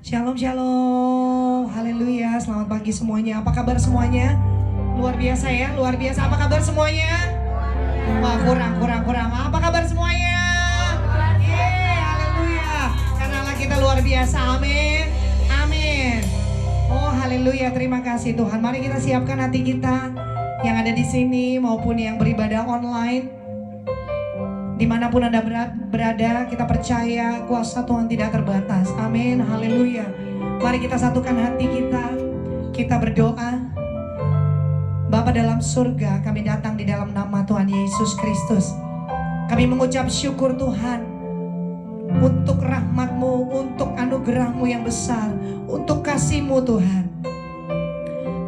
Shalom, shalom. Haleluya. Selamat pagi semuanya. Apa kabar semuanya? Luar biasa ya, luar biasa. Apa kabar semuanya? Wah, kurang. Apa kabar semuanya? Yeay, haleluya. Karena Allah kita luar biasa. Amin. Amin. Oh, haleluya. Terima kasih Tuhan. Mari kita siapkan hati kita yang ada di sini maupun yang beribadah online. Dimanapun Anda berada, kita percaya kuasa Tuhan tidak terbatas. Amin, haleluya. Mari kita satukan hati kita berdoa. Bapa dalam surga, kami datang di dalam nama Tuhan Yesus Kristus. Kami mengucap syukur Tuhan untuk rahmat-Mu, untuk anugerah-Mu yang besar, untuk kasih-Mu Tuhan.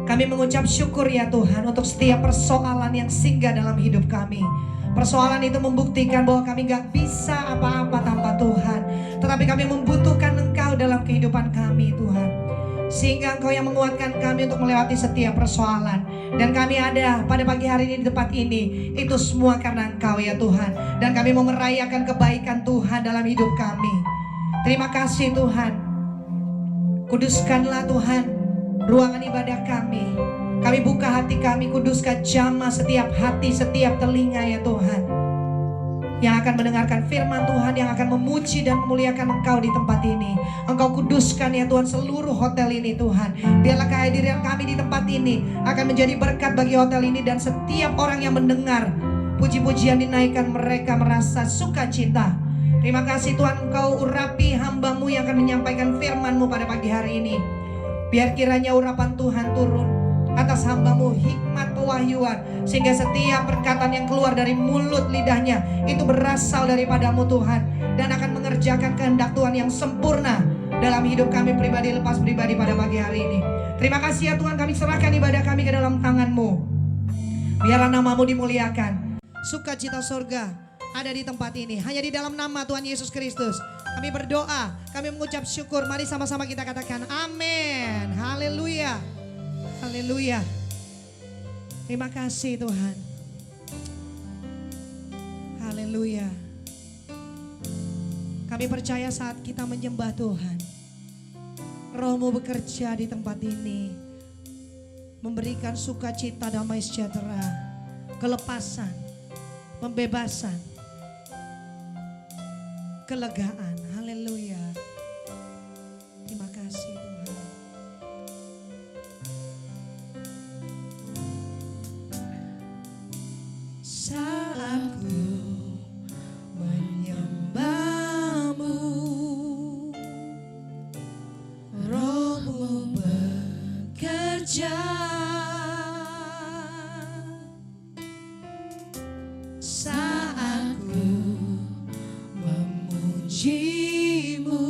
Kami mengucap syukur ya Tuhan untuk setiap persoalan yang singgah dalam hidup kami. Persoalan itu membuktikan bahwa kami gak bisa apa-apa tanpa Tuhan. Tetapi kami membutuhkan Engkau dalam kehidupan kami Tuhan. Sehingga Engkau yang menguatkan kami untuk melewati setiap persoalan. Dan kami ada pada pagi hari ini di tempat ini. Itu semua karena Engkau ya Tuhan. Dan kami mau merayakan kebaikan Tuhan dalam hidup kami. Terima kasih Tuhan. Kuduskanlah Tuhan ruangan ibadah kami. Kami buka hati kami, kuduskan jamah setiap hati, setiap telinga ya Tuhan. Yang akan mendengarkan firman Tuhan, yang akan memuji dan memuliakan Engkau di tempat ini. Engkau kuduskan ya Tuhan seluruh hotel ini Tuhan. Biarlah kehadiran kami di tempat ini akan menjadi berkat bagi hotel ini. Dan setiap orang yang mendengar puji-pujian dinaikkan, mereka merasa sukacita. Terima kasih Tuhan, Engkau urapi hamba-Mu yang akan menyampaikan firman-Mu pada pagi hari ini. Biar kiranya urapan Tuhan turun atas hamba-Mu, hikmat pewahyuan, sehingga setiap perkataan yang keluar dari mulut lidahnya itu berasal daripada-Mu Tuhan, dan akan mengerjakan kehendak Tuhan yang sempurna dalam hidup kami pribadi lepas pribadi pada pagi hari ini. Terima kasih ya Tuhan, kami serahkan ibadah kami ke dalam tangan-Mu. Biarlah nama-Mu dimuliakan. Sukacita surga ada di tempat ini, hanya di dalam nama Tuhan Yesus Kristus kami berdoa, kami mengucap syukur. Mari sama-sama kita katakan amin. Haleluya. Haleluya. Terima kasih Tuhan. Haleluya. Kami percaya saat kita menyembah Tuhan, Roh-Mu bekerja di tempat ini, memberikan sukacita, damai sejahtera, kelepasan, pembebasan, kelegaan. Haleluya. Terima kasih Tuhan. Saat ku menyembah-Mu, Roh-Mu bekerja. Saat ku memuji-Mu,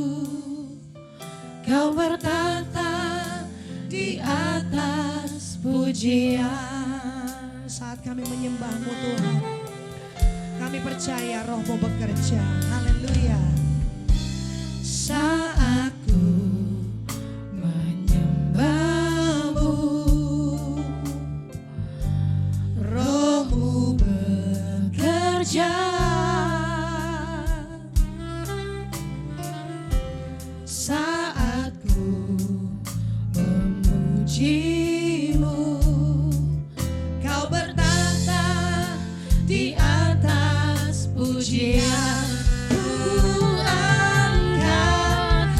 Kau bertata di atas pujian. Saat kami menyembah-Mu Tuhan, kami percaya Roh-Mu bekerja. Haleluya. Saat ku menyembah-Mu, Roh-Mu bekerja. Saat ku memuji-Mu, Kau bertata di atas pujian. Ku angkat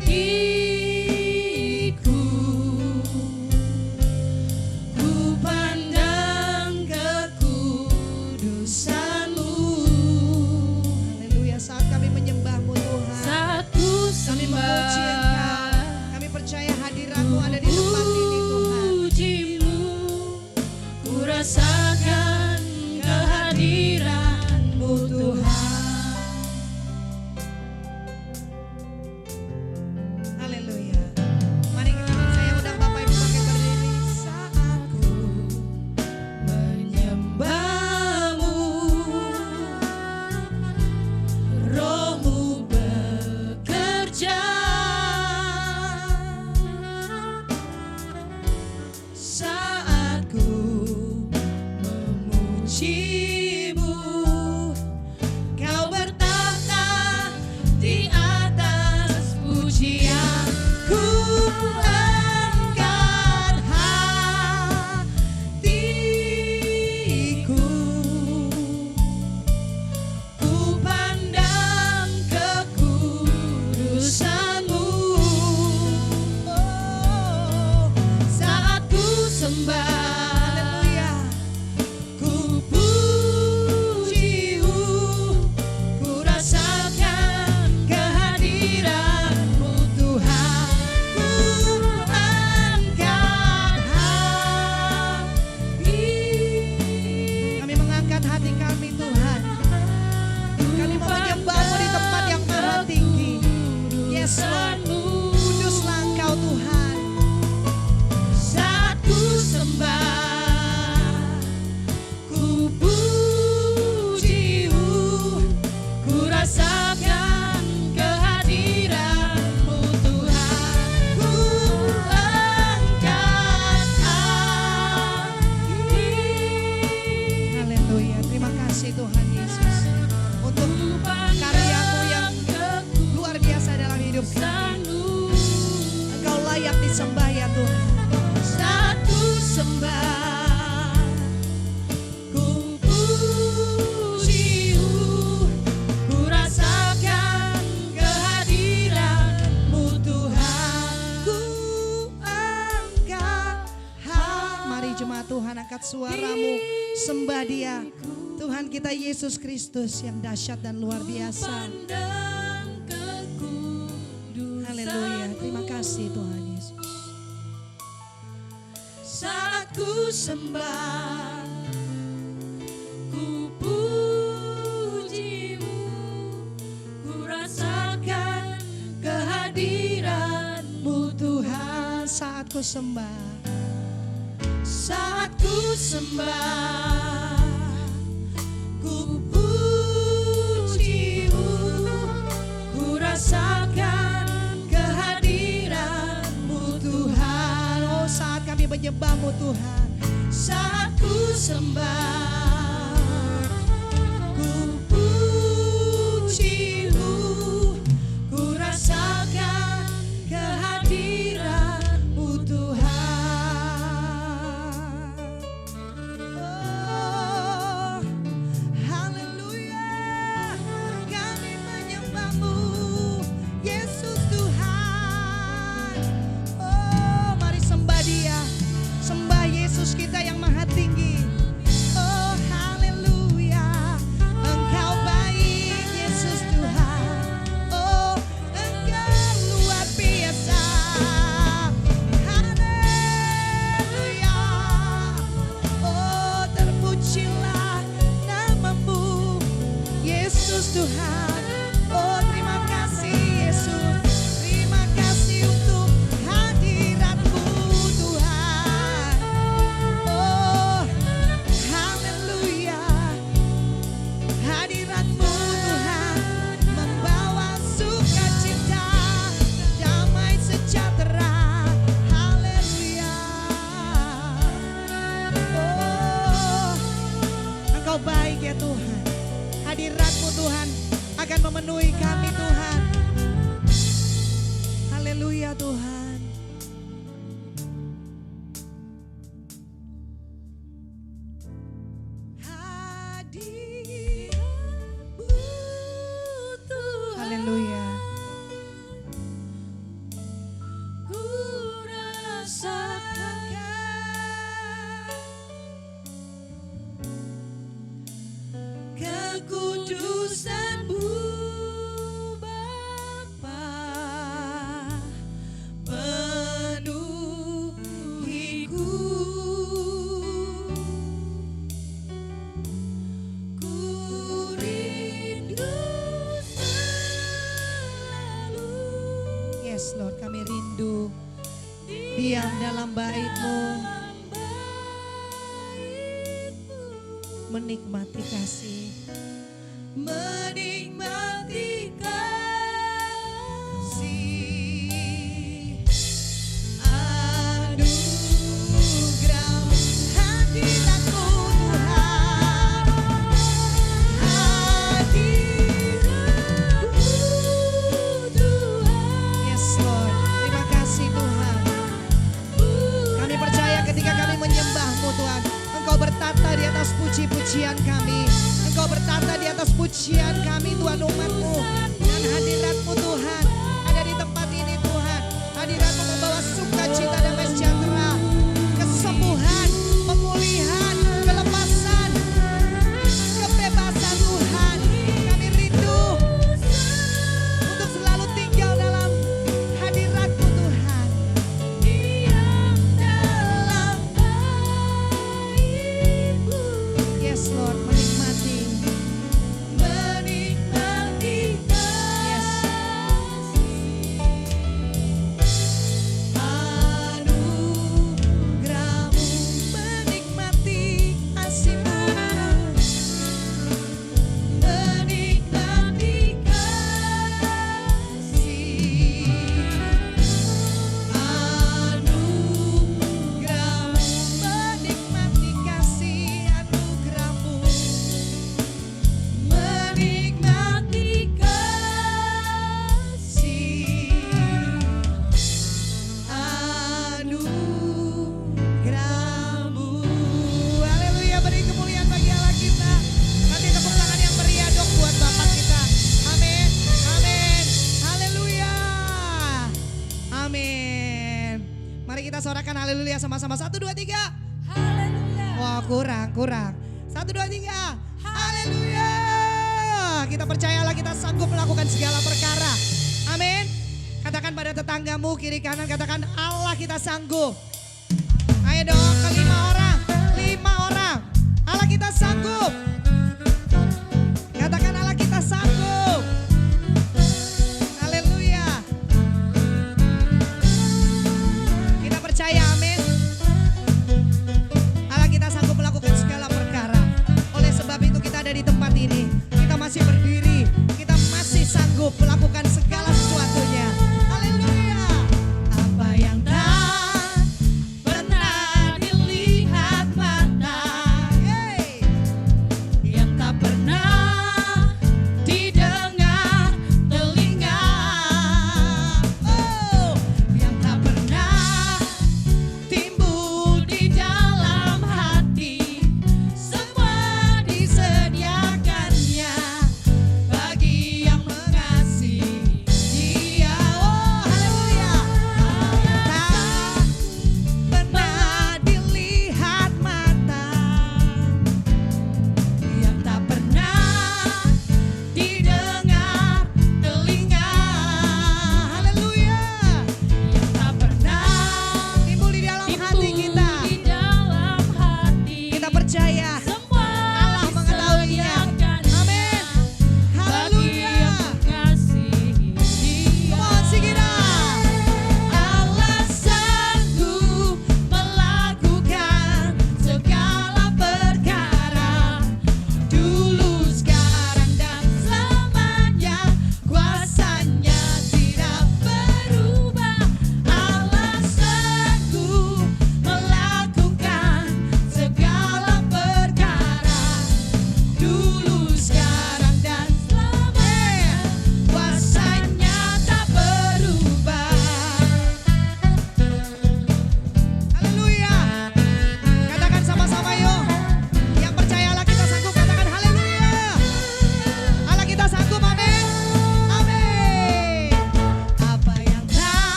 hatiku, ku pandang kekudusan-Mu. Haleluya. Saat kami menyembah-Mu Tuhan, Saat ku kami memuji sembah, Engkau, kami percaya hadirat angkat suaramu, sembah Dia. Tuhan kita Yesus Kristus yang dahsyat dan luar biasa. Haleluya, terima kasih Tuhan Yesus. Saat ku sembah, ku pujimu, ku rasakan kehadiran-Mu Tuhan. Saat ku sembah, saat ku sembah, ku pujimu, ku rasakan kehadiran-Mu Tuhan. oh saat kami menyembah-Mu Tuhan, saat ku sembah, ku pujimu, ku rasakan kehadiran-Mu Tuhan. oh haleluya, kami menyembah-Mu Yesus Tuhan. Oh mari sembah Dia, sembah Yesus kita yang maha tinggi. Oh haleluya, Engkau baik Yesus Tuhan. Oh Engkau luar biasa. Haleluya. Oh terpujilah nama-Mu Yesus Tuhan. Oh terima kasih Yesus. Terima kasih untuk hadirat-Mu Tuhan. Oh haleluya, hadirat-Mu Tuhan membawa sukacita, damai sejahtera. Haleluya. Oh Engkau baik ya Tuhan. Hadirat-Mu Tuhan akan memenuhi kami Tuhan. Haleluya Tuhan. Hadirat-Mu Tuhan. Haleluya. Ku rasakan kekudusan-Mu Bapa, penuhiku. Ku rindu selalu Yes Lord, kami rindu diam dalam bait-Mu, menikmati kasih. menikmati kasih, anugerah hadirat-Mu Tuhan, hadirat-Mu Tuhan. Yes Lord, terima kasih Tuhan. Kami percaya ketika kami menyembah-Mu Tuhan, Engkau bertata di atas puji-pujian kami. Engkau bertata di atas pujian kami Tuhan, umat-Mu. Dan hadirat-Mu Tuhan ada di tempat ini Tuhan. Hadirat-Mu membawa sukacita, damai sejahtera, kesembuhan, pemulihan, kelepasan, kebebasan Tuhan. Kami rindu untuk selalu tinggal dalam hadirat-Mu Tuhan. Diam dalam bait-Mu, Yes Lord, menikmati. menikmati Yes. anugerah-Mu, Menikmati kasih-Mu. menikmati kasih, anugerah-Mu, Menikmati kasih anugerah-Mu. menikmati kasih, anugerah-Mu. Haleluya, beri kemuliaan bagi Allah kita. Nanti tepuk tangan yang meriah dong buat Bapak kita. Amin, amin, haleluya, amin. Mari kita sorakan haleluya sama-sama. 1, 2, 3. Haleluya. Wah, kurang. 1, 2, 3. Haleluya. Kita percayalah kita sanggup melakukan segala perkara. Amin. Katakan pada tetanggamu kiri kanan, katakan Allah kita sanggup. Ayo dong ke 5 orang. 5 orang. Allah kita sanggup. Katakan Allah kita sanggup. Haleluya. Kita percaya, amin. Allah kita sanggup melakukan segala perkara. Oleh sebab itu kita ada di tempat ini. Kita masih berdiri. Kita masih sanggup melakukan segala sesuatunya. Haleluya. Apa yang tak pernah dilihat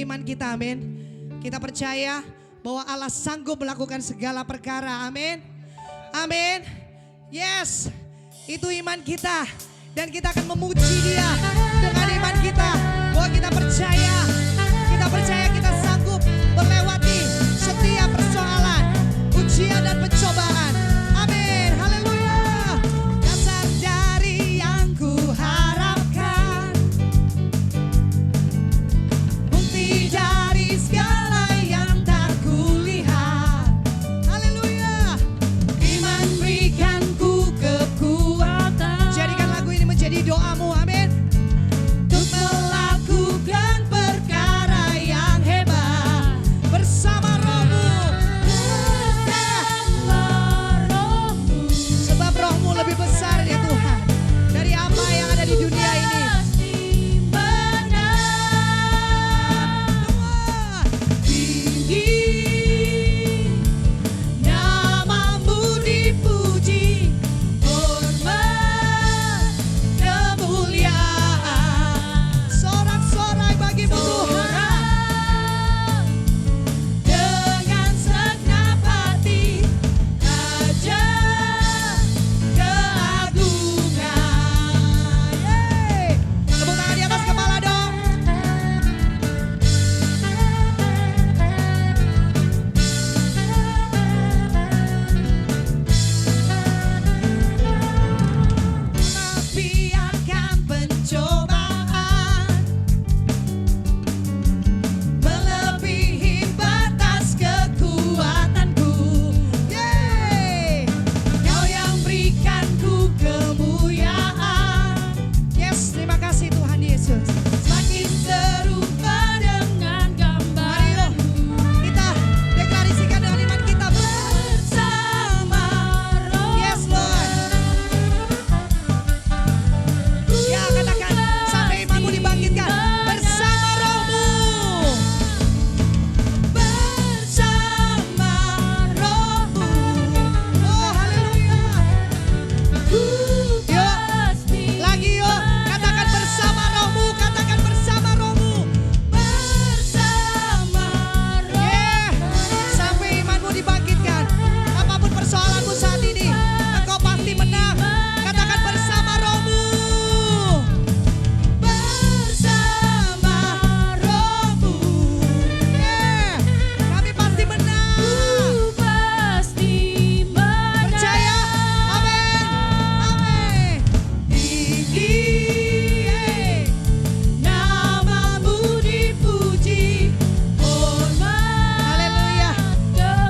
iman kita, amin. Kita percaya bahwa Allah sanggup melakukan segala perkara, amin. Amin. Yes, itu iman kita. Dan kita akan memuji Dia dengan iman kita. Bahwa kita percaya kita sanggup melewati setiap persoalan, ujian dan pencobaan. Amin, haleluya. Dasar dari yang ku harapkan, bukti dari segala yang tak kulihat. Haleluya. Iman berikan ku kekuatan. Jadikan lagu ini menjadi doamu, amin. Untuk melakukan perkara yang hebat bersama Roh-Mu. Sebab Roh-Mu lebih besar ya Tuhan dari apa yang ada di dunia ini. Namamu dipuji, hormat, kemuliaan, sorak-sorai bagimu Tuhan. Dengan segenap hati, Raja keagungan. Yeay. Tepuk tangan di atas kepala dong. Biarkan pencobaan melebihi batas kekuatanku. Yeay. Kau yang berikan ku kemuliaan. Yes, terima kasih Tuhan Yesus. Semakin serupa dengan gambarmu. Kita deklarasikan dengan iman kita bersama Roh. Yes Lord. Ya, katakan sampai imanmu dibangkitkan bersama Roh-Mu. Bersama Roh-Mu. Oh haleluya. Yuk, lagi yuk. Katakan bersama Roh-Mu. Katakan bersama Roh-Mu. Bersama Roh-Mu. Yeah. Sampai imanmu dibangkitkan. Apapun persoalanmu saat ini, engkau pasti menang. Katakan bersama Roh-Mu. Bersama Roh-Mu. Yeah. Kami pasti menang. Percaya? Amin. Amin. Tinggi, namamu dipuji, hormat, haleluya.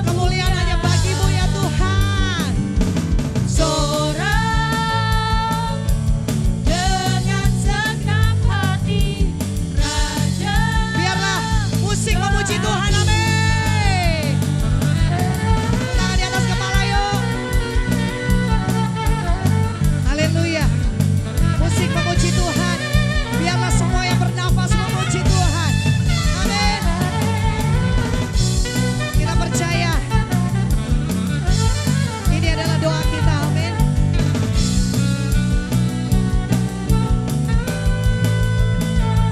Kemuliaan hanya bagimu ya Tuhan. Sorak dengan segenap hati, Raja. Biarlah musik memuji Tuhan, amin. Tangan di atas kepala yuk. Haleluya. Musik memuji Tuhan. Biarlah semua yang bernafas memuji Tuhan. Amin. Kita percaya ini adalah doa kita, amin.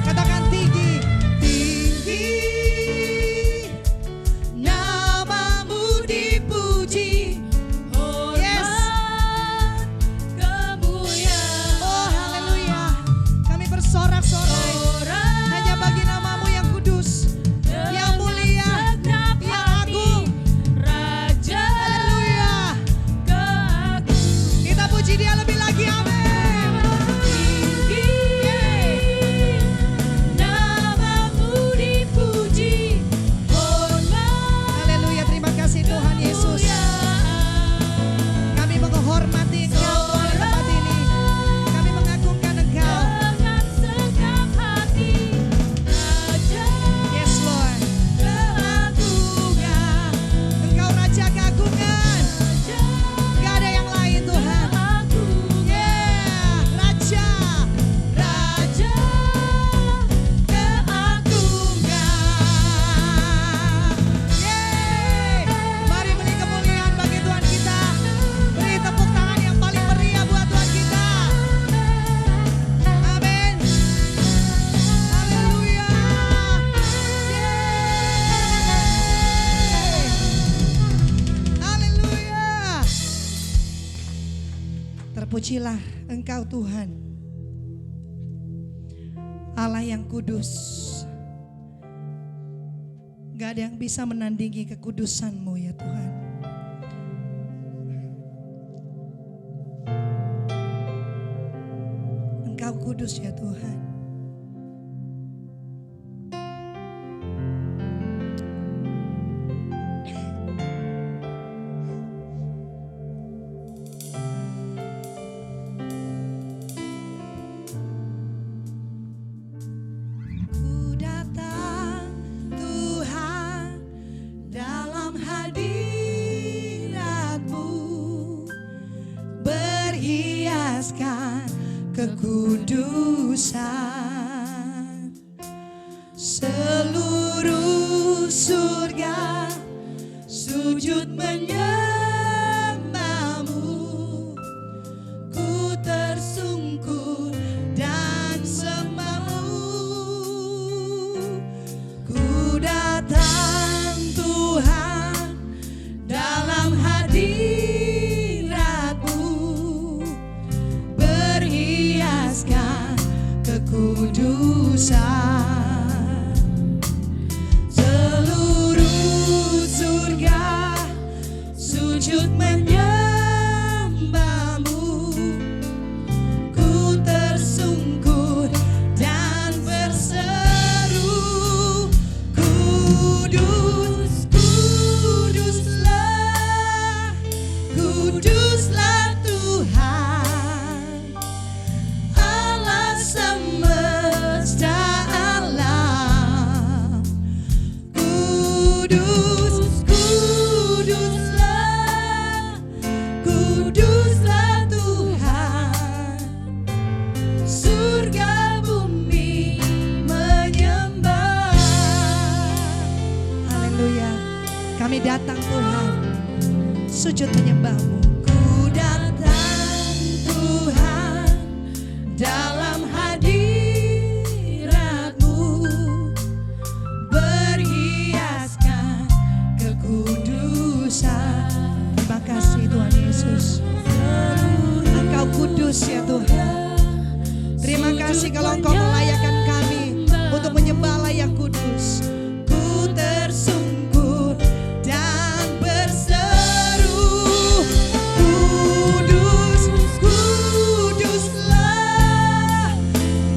Katakan tinggi, tinggi, namamu dipuji, hormat, kemuliaan. Oh haleluya. Kami bersorak-sorai hanya bagi namamu yang kudus, yang mulia, yang agung. Haleluya. Kita puji Dia lebih lagi, amin. Namamu dipuji, hormat. Haleluya, terima kasih Tuhan Yesus. Kami menghormati Engkau Tuhan di tempat ini. Kami mengagungkan Engkau. Yes Lord. Keagungan. Engkau Raja keagungan. Gak ada yang lain Tuhan. Yeah, Raja. Raja keagungan. Yeay. Mari beri kemuliaan bagi Tuhan kita. Beri tepuk tangan yang paling Terpujilah Engkau Tuhan, Allah yang kudus. Gak ada yang bisa menandingi kekudusan-Mu ya Tuhan. Engkau kudus ya Tuhan. Ku datang Tuhan dalam hadirat-Mu, berhiaskan kekudusan. Seluruh surga sujud menyembah-Mu, ku tersungkur dan sembah-Mu. Ku datang Tuhan dalam hadirat-Mu, berhiaskan kekudusan. Seluruh surga sujud menyembah-Mu, ku tersungkur dan berseru, kudus, kuduslah, kuduslah Tuhan, Allah semesta alam. Kudus, kuduslah, kuduslah Tuhan, surga bumi menyembah. Haleluya. Kami datang Tuhan, sujud menyembah-Mu. Ku datang Tuhan dalam hadirat-Mu, berhiaskan kekudusan. Terima kasih Tuhan Yesus. Engkau kudus ya Tuhan. Terima kasih kalau Engkau melayakkan kami untuk menyembah Allah yang kudus. Ku tersungkur dan berseru, kudus, kuduslah,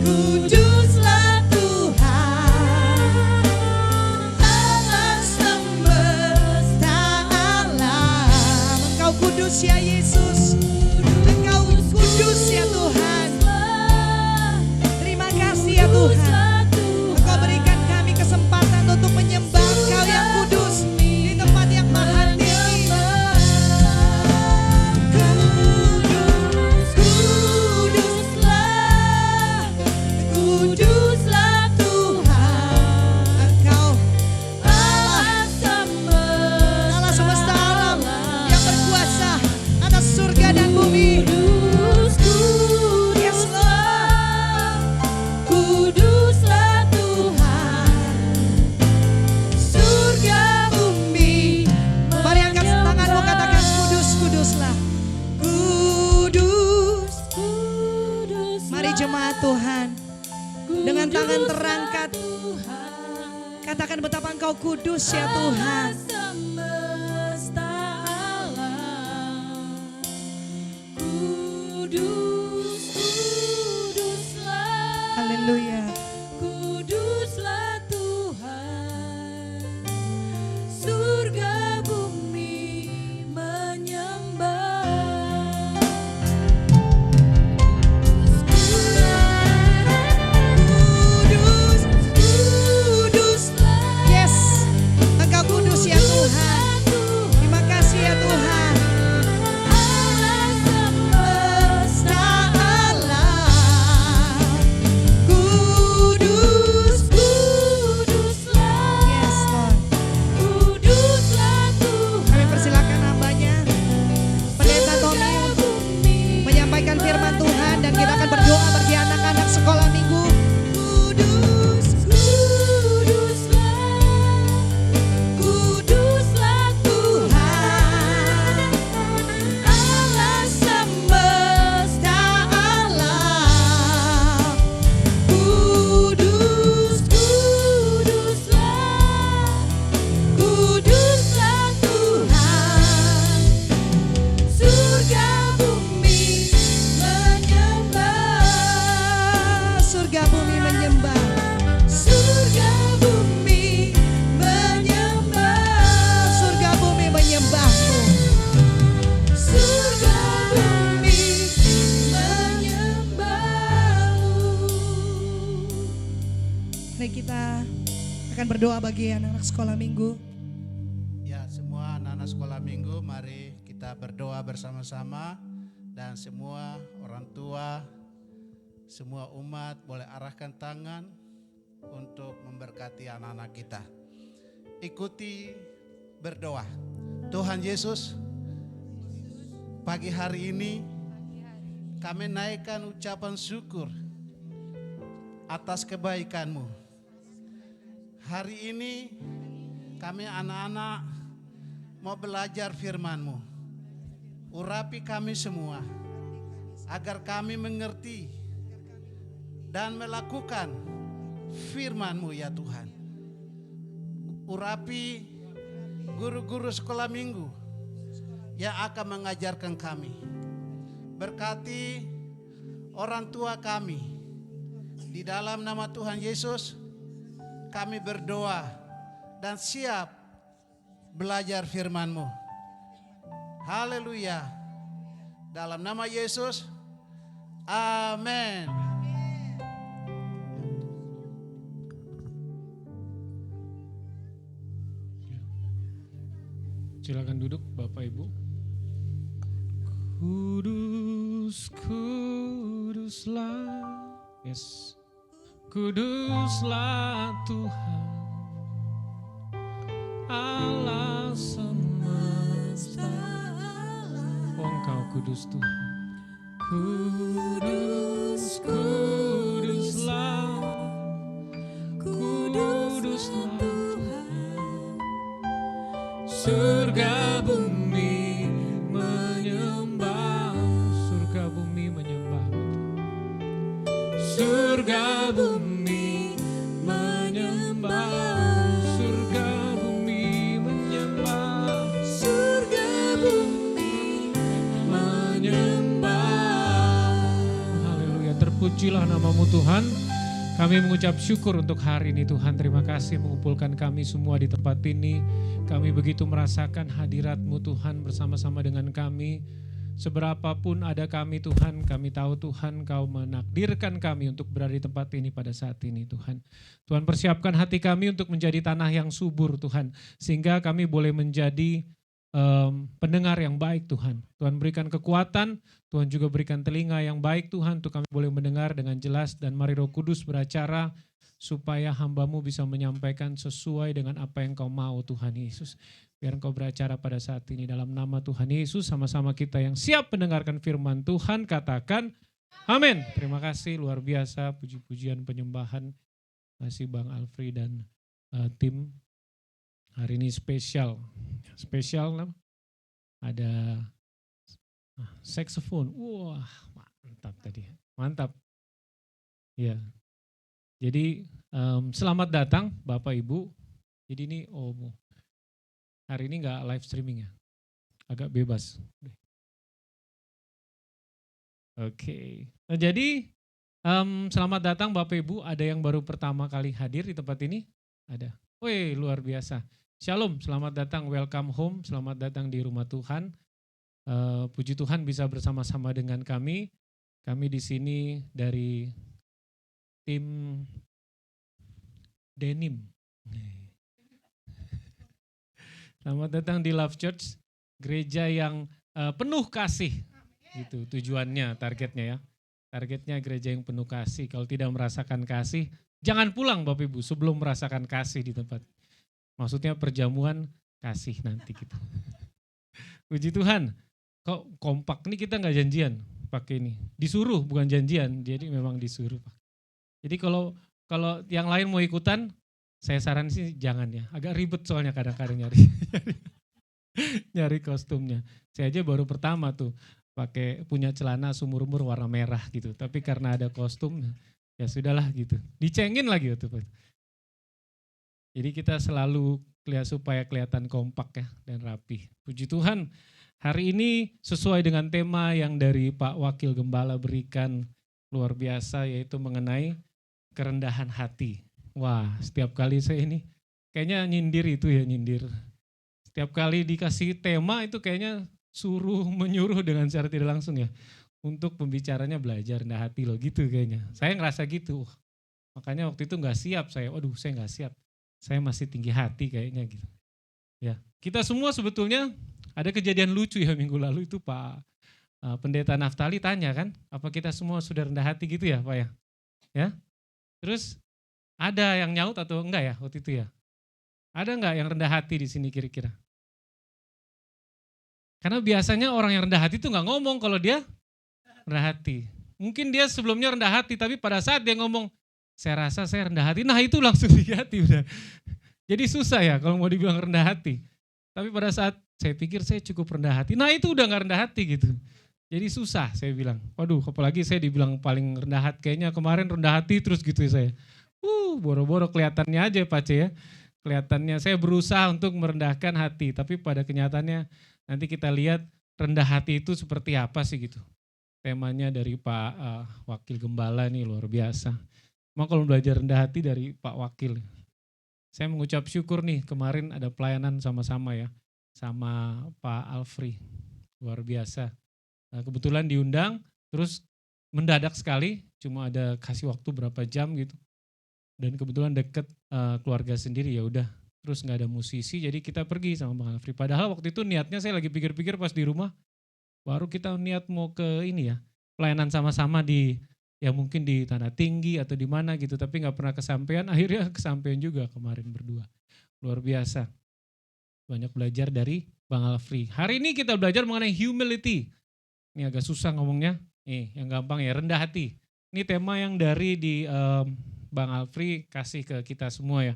kuduslah Tuhan, Allah semesta alam. Engkau kudus ya Yesus, Engkau kudus ya Tuhan. Terima kasih ya Tuhan, Engkau berikan kami kesempatan untuk menyembah Engkau yang kudus di tempat yang maha tinggi. Kudus, kuduslah, kuduslah Tuhan, Engkau Allah semesta alam yang berkuasa atas surga dan bumi. Yes Lord, kuduslah Tuhan, surga bumi. Mari angkat tanganmu, katakan kudus, kuduslah. Kudus, kudus. Mari jemaat Tuhan, dengan tangan terangkat, katakan betapa Engkau kudus ya Tuhan. Semesta alam, kudus, kuduslah. Haleluya. Kuduslah Tuhan, surga bumi menyembah. Kudus, kuduslah. Yes, Engkau kudus ya Tuhan. kita akan berdoa bagi anak-anak sekolah minggu. Ya, semua anak-anak sekolah minggu, mari kita berdoa bersama-sama. Dan semua orang tua, semua umat boleh arahkan tangan untuk memberkati anak-anak kita. Ikuti berdoa. Tuhan Yesus, pagi hari ini kami naikkan ucapan syukur atas kebaikan-Mu. Hari ini kami anak-anak mau belajar firman-Mu. Urapi kami semua agar kami mengerti dan melakukan firman-Mu ya Tuhan. Urapi guru-guru sekolah minggu yang akan mengajarkan kami. Berkati orang tua kami. Di dalam nama Tuhan Yesus kami berdoa dan siap belajar firman-Mu. Haleluya. Dalam nama Yesus. Amin. Silakan duduk Bapak Ibu. Kudus, kuduslah. Yes. Kuduslah Tuhan Allah semesta. Oh, Engkau kudus Tuhan. Kudus, kuduslah. Kuduslah Tuhan. Surga bumi menyembah. Surga bumi menyembah. Surga bumi menyembah. Surga bumi menyembah. Surga bumi menyembah. Haleluya, terpujilah namamu Tuhan. Kami mengucap syukur untuk hari ini Tuhan. Terima kasih mengumpulkan kami semua di tempat ini. Kami begitu merasakan hadirat-Mu Tuhan bersama-sama dengan kami. Seberapapun ada kami Tuhan, kami tahu Tuhan Kau menakdirkan kami untuk berada di tempat ini pada saat ini Tuhan. Tuhan persiapkan hati kami untuk menjadi tanah yang subur Tuhan. Sehingga kami boleh menjadi pendengar yang baik Tuhan. Tuhan berikan kekuatan, Tuhan juga berikan telinga yang baik Tuhan untuk kami boleh mendengar dengan jelas. Dan mari Roh Kudus beracara supaya hamba-Mu bisa menyampaikan sesuai dengan apa yang Kau mau Tuhan Yesus. Biar Engkau beracara pada saat ini dalam nama Tuhan Yesus. Sama-sama kita yang siap mendengarkan firman Tuhan katakan amin. Terima kasih luar biasa puji-pujian penyembahan. Terima kasih Bang Alfri dan tim. Hari ini spesial. Spesial ada saxophone. Wah mantap tadi. Mantap. Ya. Jadi selamat datang Bapak Ibu. Jadi ini hari ini nggak live streaming ya, agak bebas. Oke. Nah, jadi selamat datang Bapak Ibu. Ada yang baru pertama kali hadir di tempat ini? Ada. Wih luar biasa. Shalom, selamat datang, welcome home, selamat datang di rumah Tuhan. Puji Tuhan bisa bersama-sama dengan kami. Kami di sini dari tim Denim. Selamat datang di Love Church, gereja yang penuh kasih. Gitu tujuannya, targetnya ya. Targetnya gereja yang penuh kasih. Kalau tidak merasakan kasih, jangan pulang Bapak Ibu sebelum merasakan kasih di tempat. Maksudnya perjamuan kasih nanti gitu. Puji Tuhan. Kok kompak nih, kita nggak janjian pakai ini. Disuruh bukan janjian, jadi memang disuruh. Jadi kalau yang lain mau ikutan, saya saran sih jangan ya. Agak ribet soalnya kadang-kadang nyari kostumnya. Saya aja baru pertama tuh punya celana sumur-umur warna merah gitu. Tapi karena ada kostum ya sudahlah gitu. Dicengin lagi tuh. Jadi kita selalu supaya kelihatan kompak ya dan rapi. Puji Tuhan. Hari ini sesuai dengan tema yang dari Pak Wakil Gembala berikan luar biasa, yaitu mengenai kerendahan hati. Wah, setiap kali saya ini kayaknya nyindir. Setiap kali dikasih tema itu kayaknya menyuruh dengan secara tidak langsung ya. Untuk pembicaranya belajar rendah hati loh gitu kayaknya. Saya ngerasa gitu. Makanya waktu itu nggak siap saya. Waduh, saya nggak siap. Saya masih tinggi hati kayaknya gitu. Ya, kita semua sebetulnya ada kejadian lucu ya minggu lalu itu Pak Pendeta Naftali tanya kan, apa kita semua sudah rendah hati gitu ya Pak ya? Ya, terus ada yang nyaut atau enggak ya waktu itu ya? Ada enggak yang rendah hati di sini kira-kira? Karena biasanya orang yang rendah hati itu nggak ngomong kalau dia rendah hati. Mungkin dia sebelumnya rendah hati, tapi pada saat dia ngomong, saya rasa saya rendah hati, nah itu langsung tinggi hati udah. Jadi susah ya kalau mau dibilang rendah hati. Tapi pada saat saya pikir saya cukup rendah hati, nah itu udah gak rendah hati gitu. Jadi susah saya bilang, waduh apalagi saya dibilang paling rendah hati, kayaknya kemarin rendah hati terus gitu ya saya. Boro-boro kelihatannya aja Pak C ya. Kelihatannya saya berusaha untuk merendahkan hati, tapi pada kenyataannya nanti kita lihat rendah hati itu seperti apa sih gitu. Temanya dari Pak Wakil Gembala nih luar biasa. Mau kalau belajar rendah hati dari Pak Wakil. Saya mengucap syukur nih kemarin ada pelayanan sama-sama ya. Sama Pak Alfri. Luar biasa. Nah, kebetulan diundang terus mendadak sekali. Cuma ada kasih waktu berapa jam gitu. Dan kebetulan deket keluarga sendiri ya udah. Terus gak ada musisi jadi kita pergi sama Bang Alfri. Padahal waktu itu niatnya saya lagi pikir-pikir pas di rumah. Baru kita niat mau ke ini ya. Pelayanan sama-sama di ya mungkin di Tanah Tinggi atau di mana gitu, tapi nggak pernah kesampaian, akhirnya kesampaian juga kemarin berdua. Luar biasa. Banyak belajar dari Bang Alfri. Hari ini kita belajar mengenai humility. Ini agak susah ngomongnya, yang gampang ya, rendah hati. Ini tema yang dari di Bang Alfri kasih ke kita semua ya.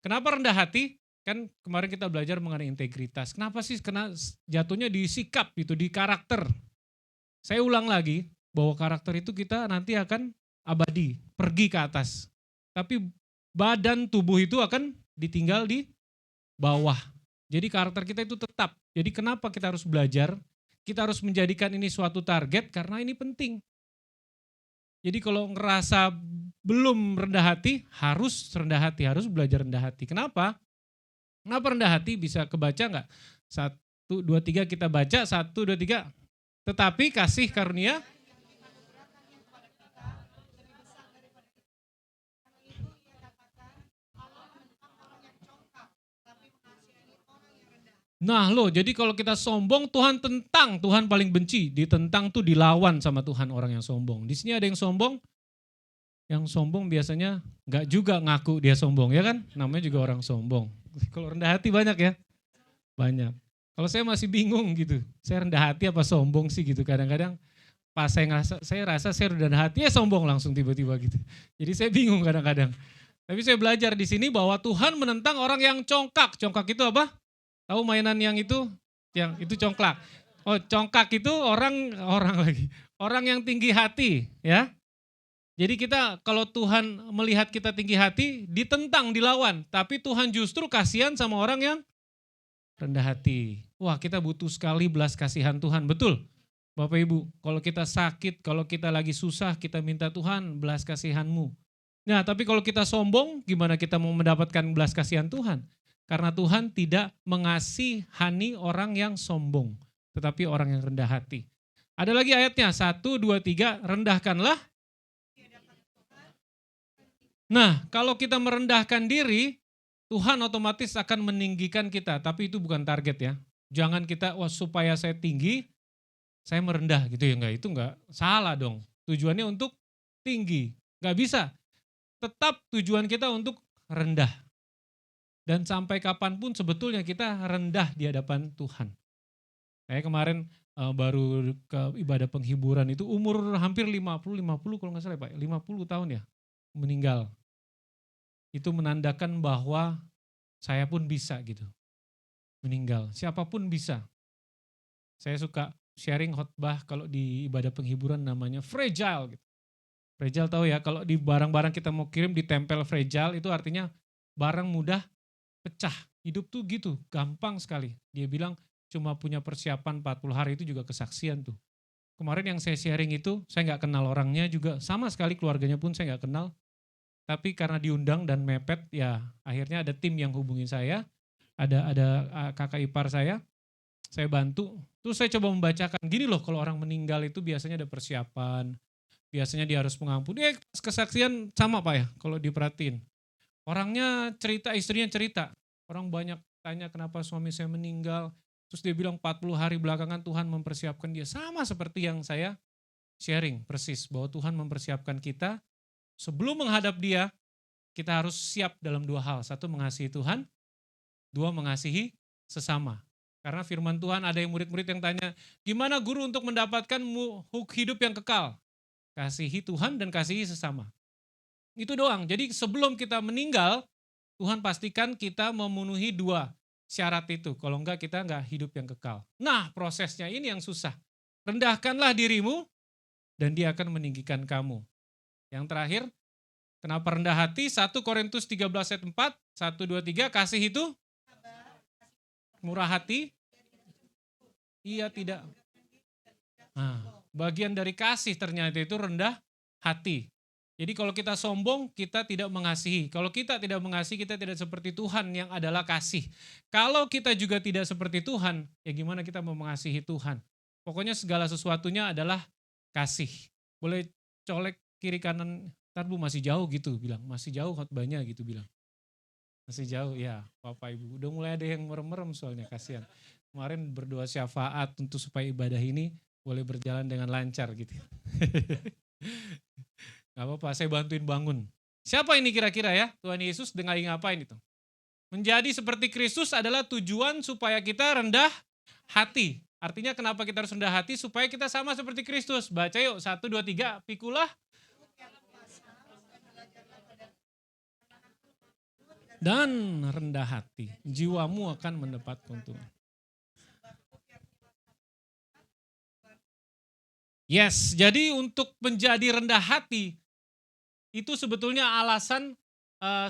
Kenapa rendah hati? Kan kemarin kita belajar mengenai integritas. Kenapa sih kena jatuhnya di sikap itu, di karakter. Saya ulang lagi, bahwa karakter itu kita nanti akan abadi, pergi ke atas. Tapi badan tubuh itu akan ditinggal di bawah. Jadi karakter kita itu tetap. Jadi kenapa kita harus belajar? Kita harus menjadikan ini suatu target karena ini penting. Jadi kalau ngerasa belum rendah hati, harus rendah hati, harus belajar rendah hati. Kenapa? Kenapa rendah hati bisa kebaca enggak? 1, 2, 3 kita baca, 1, 2, 3. Tetapi kasih karunia Nah loh, jadi kalau kita sombong Tuhan tentang, Tuhan paling benci. Ditentang tuh dilawan sama Tuhan orang yang sombong. Di sini ada yang sombong, biasanya nggak juga ngaku dia sombong ya kan? Namanya juga orang sombong. Kalau rendah hati banyak ya? Banyak. Kalau saya masih bingung gitu, saya rendah hati apa sombong sih gitu. Kadang-kadang pas saya rasa saya rendah hati ya sombong langsung tiba-tiba gitu. Jadi saya bingung kadang-kadang. Tapi saya belajar di sini bahwa Tuhan menentang orang yang congkak. Congkak itu apa? Tahu mainan yang itu congklak. Oh, congkak itu orang lagi. Orang yang tinggi hati, ya. Jadi kita kalau Tuhan melihat kita tinggi hati, ditentang, dilawan. Tapi Tuhan justru kasihan sama orang yang rendah hati. Wah, kita butuh sekali belas kasihan Tuhan, betul? Bapak Ibu, kalau kita sakit, kalau kita lagi susah, kita minta Tuhan belas kasihan-Mu. Nah, tapi kalau kita sombong, gimana kita mau mendapatkan belas kasihan Tuhan? Karena Tuhan tidak mengasihani orang yang sombong, tetapi orang yang rendah hati. Ada lagi ayatnya, 1, 2, 3, rendahkanlah. Nah, kalau kita merendahkan diri, Tuhan otomatis akan meninggikan kita, tapi itu bukan target ya. Jangan kita, wah supaya saya tinggi, saya merendah gitu ya, enggak, itu enggak, salah dong. Tujuannya untuk tinggi, enggak bisa. Tetap tujuan kita untuk rendah. Dan sampai kapanpun sebetulnya kita rendah di hadapan Tuhan. Saya kemarin baru ke ibadah penghiburan itu umur hampir 50 kalau nggak salah Pak, 50 tahun ya meninggal. Itu menandakan bahwa saya pun bisa gitu. Meninggal, siapapun bisa. Saya suka sharing khotbah kalau di ibadah penghiburan namanya fragile gitu. Fragile tahu ya, kalau di barang-barang kita mau kirim ditempel fragile itu artinya barang mudah pecah. Hidup tuh gitu, gampang sekali. Dia bilang cuma punya persiapan 40 hari itu juga kesaksian tuh. Kemarin yang saya sharing itu, saya nggak kenal orangnya juga, sama sekali keluarganya pun saya nggak kenal. Tapi karena diundang dan mepet, ya akhirnya ada tim yang hubungin saya, ada kakak ipar saya bantu. Terus saya coba membacakan, gini loh kalau orang meninggal itu biasanya ada persiapan, biasanya dia harus mengampuni. Kesaksian sama Pak ya kalau diperhatiin. Orangnya cerita, istrinya cerita. Orang banyak tanya kenapa suami saya meninggal. Terus dia bilang 40 hari belakangan Tuhan mempersiapkan dia. Sama seperti yang saya sharing persis. Bahwa Tuhan mempersiapkan kita sebelum menghadap dia, kita harus siap dalam dua hal. Satu, mengasihi Tuhan. Dua, mengasihi sesama. Karena firman Tuhan ada yang murid-murid yang tanya, gimana guru untuk mendapatkan hidup yang kekal? Kasihi Tuhan dan kasihi sesama. Itu doang. Jadi sebelum kita meninggal, Tuhan pastikan kita memenuhi dua syarat itu. Kalau enggak kita enggak hidup yang kekal. Nah prosesnya ini yang susah. Rendahkanlah dirimu dan dia akan meninggikan kamu. Yang terakhir, kenapa rendah hati? 1 Korintus 13 ayat 4, 1, 2, 3, kasih itu murah hati. Iya tidak. Nah, bagian dari kasih ternyata itu rendah hati. Jadi kalau kita sombong, kita tidak mengasihi. Kalau kita tidak mengasihi, kita tidak seperti Tuhan yang adalah kasih. Kalau kita juga tidak seperti Tuhan, ya gimana kita mau mengasihi Tuhan? Pokoknya segala sesuatunya adalah kasih. Boleh colek kiri kanan, ntar Bu masih jauh gitu bilang. Masih jauh khotbahnya gitu bilang. Masih jauh, ya Bapak Ibu. Udah mulai ada yang merem-merem soalnya, kasihan. Kemarin berdoa syafaat untuk supaya ibadah ini boleh berjalan dengan lancar gitu. Gak apa-apa, saya bantuin bangun. Siapa ini kira-kira ya? Tuhan Yesus dengan ngapain itu? Menjadi seperti Kristus adalah tujuan supaya kita rendah hati. Artinya kenapa kita harus rendah hati? Supaya kita sama seperti Kristus. Baca yuk, 1, 2, 3, pikulah. Dan rendah hati, jiwamu akan mendapat keuntungan. Yes, jadi untuk menjadi rendah hati, itu sebetulnya alasan,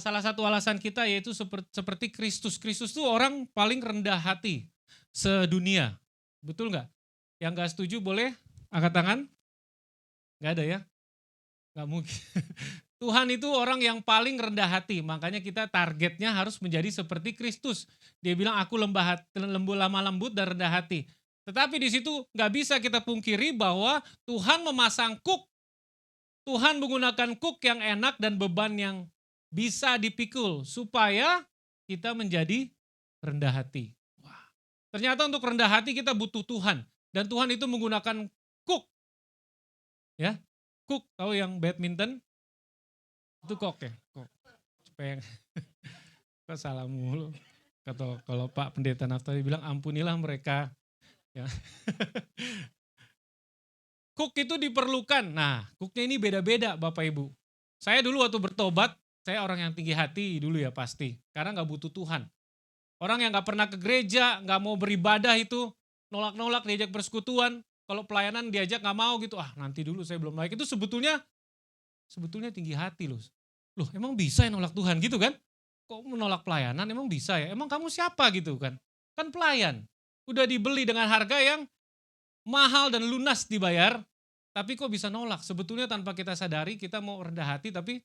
salah satu alasan kita yaitu seperti Kristus. Kristus itu orang paling rendah hati sedunia. Betul nggak? Yang nggak setuju boleh angkat tangan? Nggak ada ya? Nggak mungkin. Tuhan itu orang yang paling rendah hati, makanya kita targetnya harus menjadi seperti Kristus. Dia bilang aku lemah lembut dan rendah hati. Tetapi di situ nggak bisa kita pungkiri bahwa Tuhan memasang kuk. Tuhan menggunakan kuk yang enak dan beban yang bisa dipikul supaya kita menjadi rendah hati. Wah. Ternyata untuk rendah hati kita butuh Tuhan dan Tuhan itu menggunakan kuk. Ya, kuk tahu yang badminton? Itu kok ya, kok. Supaya kok salah mulu. Kalau Pak Pendeta Naftali bilang ampunilah mereka. Ya. Kuk itu diperlukan. Nah, kuknya ini beda-beda Bapak Ibu. Saya dulu waktu bertobat, saya orang yang tinggi hati dulu ya pasti. Karena gak butuh Tuhan. Orang yang gak pernah ke gereja, gak mau beribadah itu, nolak-nolak diajak persekutuan. Kalau pelayanan diajak gak mau gitu, nanti dulu saya belum layak. Itu sebetulnya tinggi hati loh. Loh emang bisa ya nolak Tuhan gitu kan? Kok menolak pelayanan emang bisa ya? Emang kamu siapa gitu kan? Kan pelayan. Udah dibeli dengan harga yang mahal dan lunas dibayar, tapi kok bisa nolak? Sebetulnya tanpa kita sadari kita mau rendah hati tapi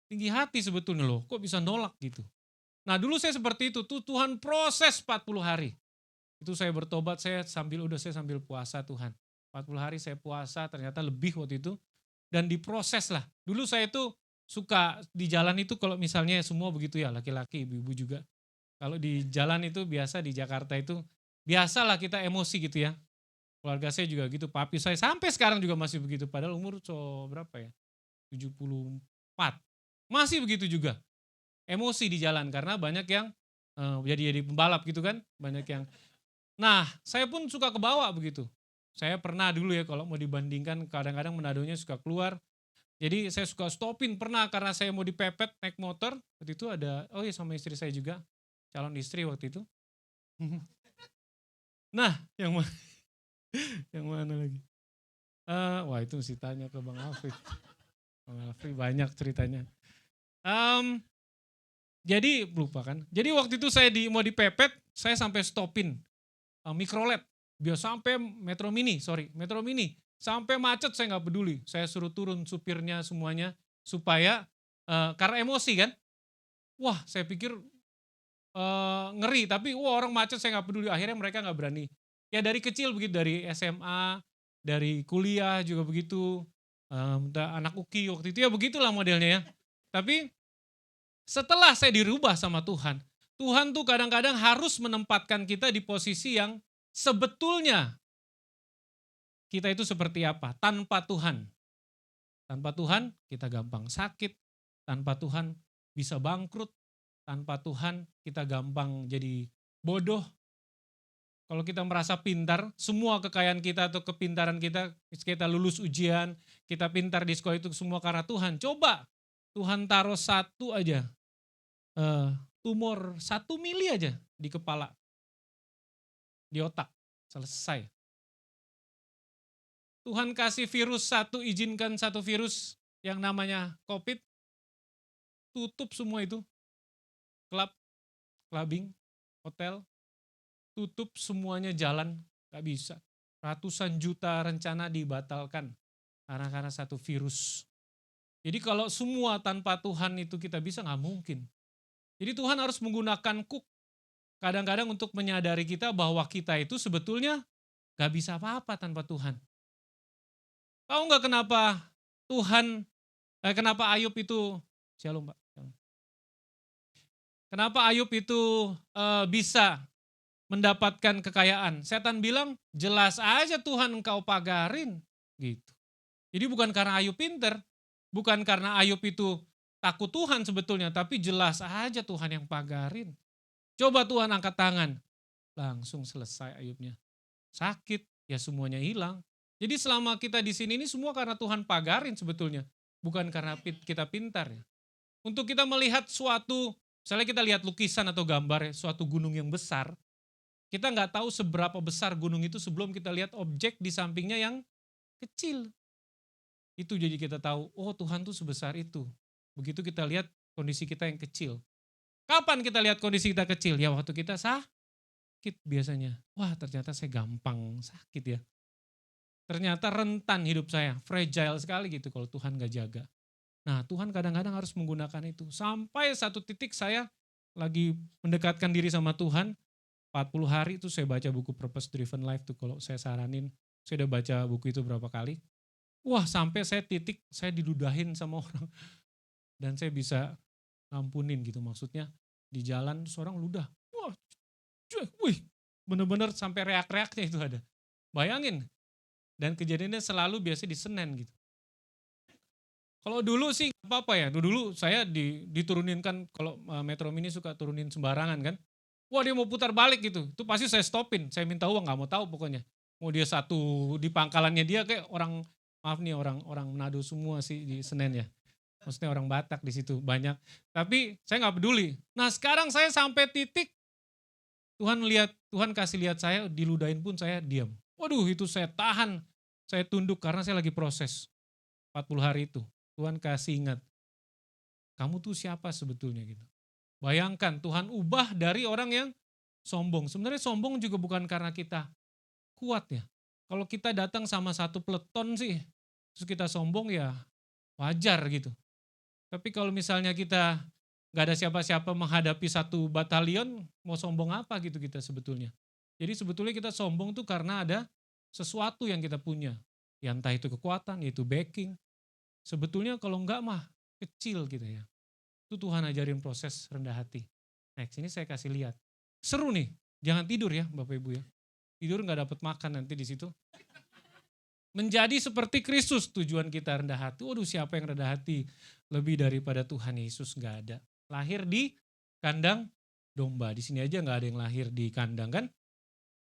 tinggi hati sebetulnya loh. Kok bisa nolak gitu? Nah dulu saya seperti itu, tuh Tuhan proses 40 hari. Itu saya bertobat, saya sambil puasa Tuhan. 40 hari saya puasa, ternyata lebih waktu itu. Dan diproses lah. Dulu saya tuh suka di jalan itu kalau misalnya semua begitu ya, laki-laki, ibu-ibu juga. Kalau di jalan itu biasa di Jakarta itu, biasalah kita emosi gitu ya. Keluarga saya juga gitu, papi saya sampai sekarang juga masih begitu. Padahal umur berapa ya? 74. Masih begitu juga. Emosi di jalan karena banyak yang jadi pembalap gitu kan. Banyak yang. Nah saya pun suka kebawa begitu. Saya pernah dulu ya kalau mau dibandingkan kadang-kadang menadonya suka keluar. Jadi saya suka stopin pernah karena saya mau dipepet naik motor. Waktu itu ada, sama istri saya juga. Calon istri waktu itu. Nah yang mana lagi? Wah itu mesti tanya ke Bang Alfred. Bang Alfred banyak ceritanya. Jadi lupa kan. Jadi waktu itu saya mau dipepet, saya sampai stopin mikrolet. Biar sampai Metro Mini. Sampai macet saya nggak peduli. Saya suruh turun supirnya semuanya supaya karena emosi kan. Wah saya pikir ngeri tapi orang macet saya nggak peduli. Akhirnya mereka nggak berani. Ya dari kecil begitu, dari SMA, dari kuliah juga begitu. anak Uki waktu itu ya begitulah modelnya ya. Tapi setelah saya dirubah sama Tuhan, Tuhan tuh kadang-kadang harus menempatkan kita di posisi yang sebetulnya kita itu seperti apa tanpa Tuhan. Tanpa Tuhan kita gampang sakit, tanpa Tuhan bisa bangkrut, tanpa Tuhan kita gampang jadi bodoh. Kalau kita merasa pintar, semua kekayaan kita atau kepintaran kita lulus ujian, kita pintar di sekolah itu semua karena Tuhan. Coba Tuhan taruh satu aja, tumor 1 mili aja di kepala, di otak, selesai. Tuhan kasih virus satu, izinkan satu virus yang namanya COVID, tutup semua itu. Klub, clubbing, hotel, tutup semuanya jalan, gak bisa. Ratusan juta rencana dibatalkan karena satu virus. Jadi kalau semua tanpa Tuhan itu kita bisa, gak mungkin. Jadi Tuhan harus menggunakan kadang-kadang untuk menyadari kita bahwa kita itu sebetulnya gak bisa apa-apa tanpa Tuhan. Tahu nggak kenapa kenapa Ayub itu, Shalom Pak. Kenapa Ayub itu bisa mendapatkan kekayaan? Setan bilang, jelas aja Tuhan engkau pagarin. Gitu. Jadi bukan karena Ayub pinter, bukan karena Ayub itu takut Tuhan sebetulnya, tapi jelas aja Tuhan yang pagarin. Coba Tuhan angkat tangan, langsung selesai Ayubnya. Sakit, ya semuanya hilang. Jadi selama kita di sini ini semua karena Tuhan pagarin sebetulnya, bukan karena kita pintar ya. Untuk kita melihat suatu, misalnya kita lihat lukisan atau gambar ya, suatu gunung yang besar, kita nggak tahu seberapa besar gunung itu sebelum kita lihat objek di sampingnya yang kecil. Itu jadi kita tahu, oh Tuhan tuh sebesar itu. Begitu kita lihat kondisi kita yang kecil. Kapan kita lihat kondisi kita kecil? Ya waktu kita sakit biasanya. Wah ternyata saya gampang sakit ya. Ternyata rentan hidup saya, fragile sekali gitu kalau Tuhan gak jaga. Nah Tuhan kadang-kadang harus menggunakan itu. Sampai satu titik saya lagi mendekatkan diri sama Tuhan, 40 hari itu saya baca buku Purpose Driven Life tuh kalau saya saranin, saya udah baca buku itu berapa kali. Wah sampai saya diludahin sama orang. Dan saya bisa ngampunin gitu maksudnya. Di jalan seorang ludah, wah wih bener-bener sampai reak-reaknya itu ada. Bayangin. Dan kejadiannya selalu biasa di Senen gitu. Kalau dulu sih apa-apa ya, dulu saya diturunin kan, kalau Metro Mini suka turunin sembarangan kan. Wah dia mau putar balik gitu, itu pasti saya stopin, saya minta uang, gak mau tahu pokoknya. Mau dia satu di pangkalannya dia kayak orang, maaf nih orang Manado semua sih di Senen ya. Maksudnya orang Batak di situ banyak, tapi saya gak peduli. Nah sekarang saya sampai titik, Tuhan kasih lihat saya, diludahin pun saya diam. Waduh itu saya tahan, saya tunduk karena saya lagi proses 40 hari itu. Tuhan kasih ingat, kamu tuh siapa sebetulnya gitu. Bayangkan Tuhan ubah dari orang yang sombong. Sebenarnya sombong juga bukan karena kita kuat ya. Kalau kita datang sama satu peleton sih, terus kita sombong ya wajar gitu. Tapi kalau misalnya kita gak ada siapa-siapa menghadapi satu batalion, mau sombong apa gitu kita sebetulnya. Jadi sebetulnya kita sombong tuh karena ada sesuatu yang kita punya. Ya entah itu kekuatan, yaitu backing. Sebetulnya kalau enggak mah kecil gitu ya. Itu Tuhan ajarin proses rendah hati. Next ini saya kasih lihat. Seru nih, jangan tidur ya Bapak Ibu ya. Tidur enggak dapat makan nanti di situ. Menjadi seperti Kristus tujuan kita rendah hati. Waduh siapa yang rendah hati lebih daripada Tuhan Yesus, enggak ada. Lahir di kandang domba. Di sini aja enggak ada yang lahir di kandang kan.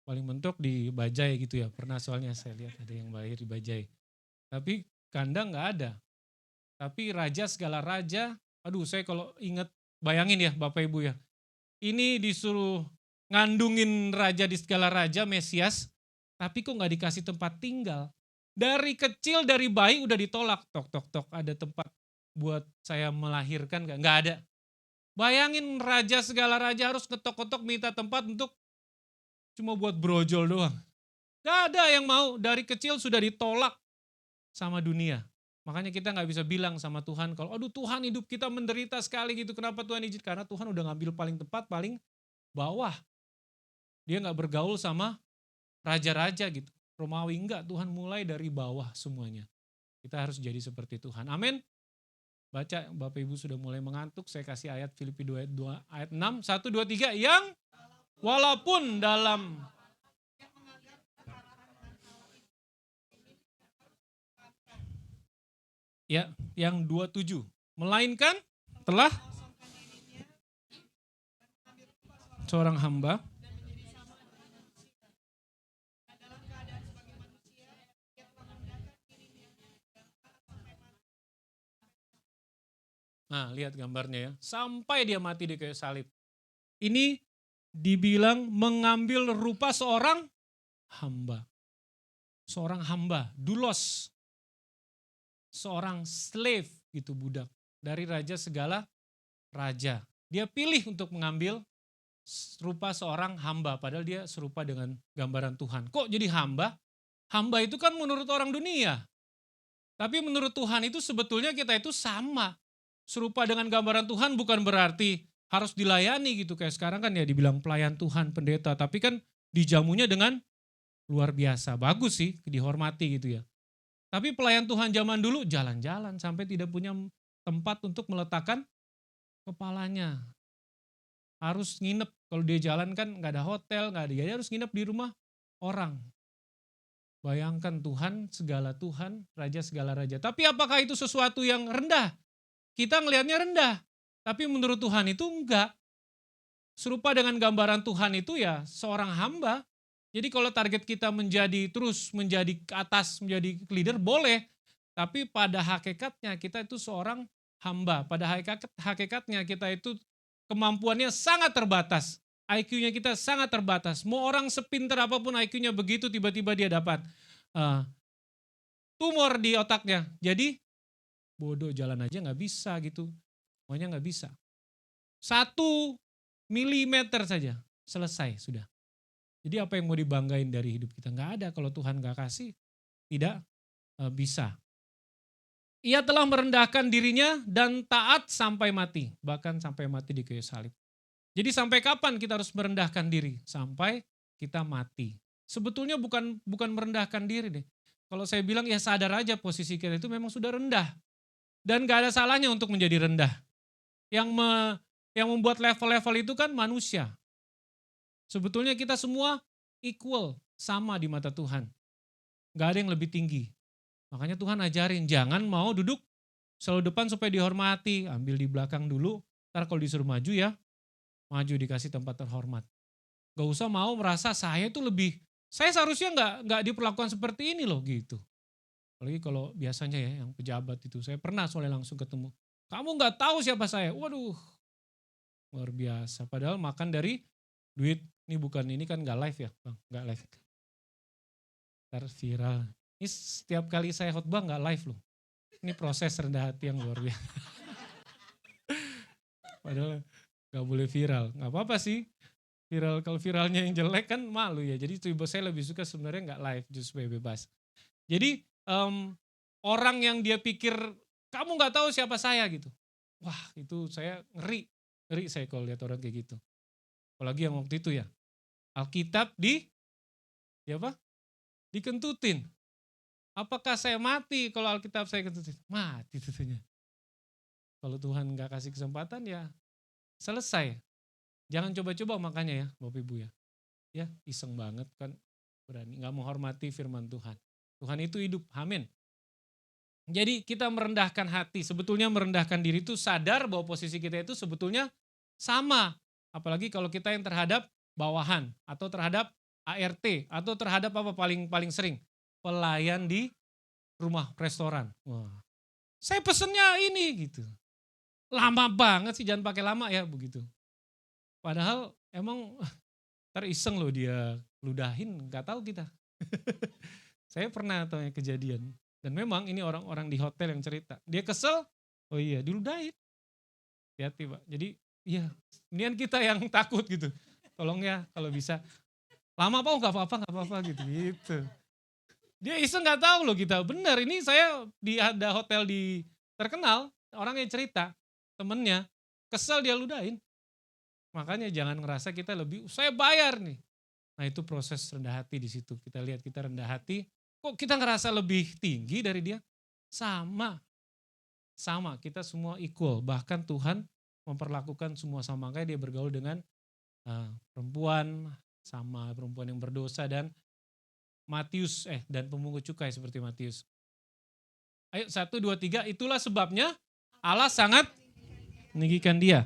Paling mentok di bajai gitu ya. Pernah soalnya saya lihat ada yang lahir di bajai. Tapi kandang enggak ada. Tapi raja segala raja, aduh saya kalau ingat, bayangin ya Bapak Ibu ya. Ini disuruh ngandungin raja di segala raja, Mesias, tapi kok gak dikasih tempat tinggal. Dari kecil, dari bayi udah ditolak, tok, ada tempat buat saya melahirkan, gak ada. Bayangin raja segala raja harus ketok-ketok minta tempat untuk cuma buat brojol doang. Gak ada yang mau, dari kecil sudah ditolak sama dunia. Makanya kita gak bisa bilang sama Tuhan kalau aduh Tuhan hidup kita menderita sekali gitu. Kenapa Tuhan izin? Karena Tuhan udah ngambil paling tepat, paling bawah. Dia gak bergaul sama raja-raja gitu. Romawi enggak, Tuhan mulai dari bawah semuanya. Kita harus jadi seperti Tuhan. Amin. Baca, Bapak Ibu sudah mulai mengantuk. Saya kasih ayat Filipi 2 ayat 6. 1, 2, 3. Yang walaupun dalam ya, yang 27. Melainkan telah seorang hamba Nah, lihat gambarnya ya. Sampai dia mati di kayu salib. Ini dibilang mengambil rupa seorang hamba. Seorang hamba, doulos. Seorang slave gitu, budak. Dari raja segala raja. Dia pilih untuk mengambil rupa seorang hamba. Padahal dia serupa dengan gambaran Tuhan. Kok jadi hamba? Hamba itu kan menurut orang dunia. Tapi menurut Tuhan itu sebetulnya kita itu sama. Serupa dengan gambaran Tuhan bukan berarti harus dilayani gitu. Kayak sekarang kan ya dibilang pelayan Tuhan, pendeta. Tapi kan dijamunya dengan luar biasa. Bagus sih, dihormati gitu ya. Tapi pelayan Tuhan zaman dulu jalan-jalan sampai tidak punya tempat untuk meletakkan kepalanya. Harus nginep. Kalau dia jalan kan nggak ada hotel, nggak ada. Jadi harus nginep di rumah orang. Bayangkan Tuhan, segala Tuhan, Raja segala Raja. Tapi apakah itu sesuatu yang rendah? Kita ngelihatnya rendah. Tapi menurut Tuhan itu enggak. Serupa dengan gambaran Tuhan itu ya seorang hamba. Jadi kalau target kita terus menjadi ke atas, menjadi leader boleh. Tapi pada hakikatnya kita itu seorang hamba. Pada hakikatnya kita itu kemampuannya sangat terbatas. IQ-nya kita sangat terbatas. Mau orang sepinter apapun IQ-nya begitu tiba-tiba dia dapat tumor di otaknya. Jadi bodoh, jalan aja nggak bisa gitu. Pokoknya nggak bisa. 1 milimeter saja selesai sudah. Jadi apa yang mau dibanggain dari hidup kita? Nggak ada kalau Tuhan nggak kasih, tidak bisa. Ia telah merendahkan dirinya dan taat sampai mati. Bahkan sampai mati di kayu salib. Jadi sampai kapan kita harus merendahkan diri? Sampai kita mati. Sebetulnya bukan merendahkan diri deh. Kalau saya bilang ya sadar aja posisi kita itu memang sudah rendah. Dan gak ada salahnya untuk menjadi rendah. Yang membuat level-level itu kan manusia. Sebetulnya kita semua equal, sama di mata Tuhan. Gak ada yang lebih tinggi. Makanya Tuhan ajarin, jangan mau duduk selalu depan supaya dihormati. Ambil di belakang dulu, ntar kalau disuruh maju ya, maju dikasih tempat terhormat. Gak usah mau merasa saya itu lebih, saya seharusnya gak diperlakukan seperti ini loh gitu. Apalagi kalau biasanya ya yang pejabat itu, saya pernah soalnya langsung ketemu. Kamu nggak tahu siapa saya, waduh luar biasa. Padahal makan dari duit, ini kan nggak live ya bang, nggak live. Ntar viral. Ini setiap kali saya khotbah nggak live loh. Ini proses rendah hati yang luar biasa. Padahal nggak boleh viral, nggak apa-apa sih. Viral, kalau viralnya yang jelek kan malu ya. Jadi saya lebih suka sebenarnya nggak live, justru bebas. Jadi orang yang dia pikir kamu nggak tahu siapa saya gitu, wah itu saya ngeri saya kalau lihat orang kayak gitu. Apalagi yang waktu itu ya Alkitab dikentutin. Apakah saya mati kalau Alkitab saya kentutin? Mati tentunya. Kalau Tuhan nggak kasih kesempatan ya selesai. Jangan coba-coba makanya ya Bapak Ibu ya. Ya iseng banget kan, berani nggak menghormati firman Tuhan. Tuhan itu hidup, amin. Jadi kita merendahkan hati, sebetulnya merendahkan diri itu sadar bahwa posisi kita itu sebetulnya sama. Apalagi kalau kita yang terhadap bawahan, atau terhadap ART, atau terhadap apa paling sering? Pelayan di rumah restoran. Wah, saya pesennya ini gitu. Lama banget sih, jangan pakai lama ya begitu. Padahal emang teriseng loh dia ludahin, nggak tahu kita. Saya pernah tahu kejadian. Dan memang ini orang-orang di hotel yang cerita. Dia kesel, oh iya diludahin. Hati-hati Pak. Jadi iya, kemudian kita yang takut gitu. Tolong ya kalau bisa. Lama Pak, nggak apa-apa gitu. Dia iseng nggak tahu loh kita. Benar, ini saya ada hotel di terkenal, orang yang cerita, temennya, kesel dia ludahin. Makanya jangan ngerasa kita lebih, saya bayar nih. Nah itu proses rendah hati di situ. Kita lihat kita rendah hati, kok kita ngerasa lebih tinggi dari dia? Sama. Sama, kita semua equal. Bahkan Tuhan memperlakukan semua sama. Makanya dia bergaul dengan perempuan, sama perempuan yang berdosa dan Matius, dan pemungut cukai seperti Matius. Ayo 1, 2, 3, itulah sebabnya Allah sangat meninggikan dia.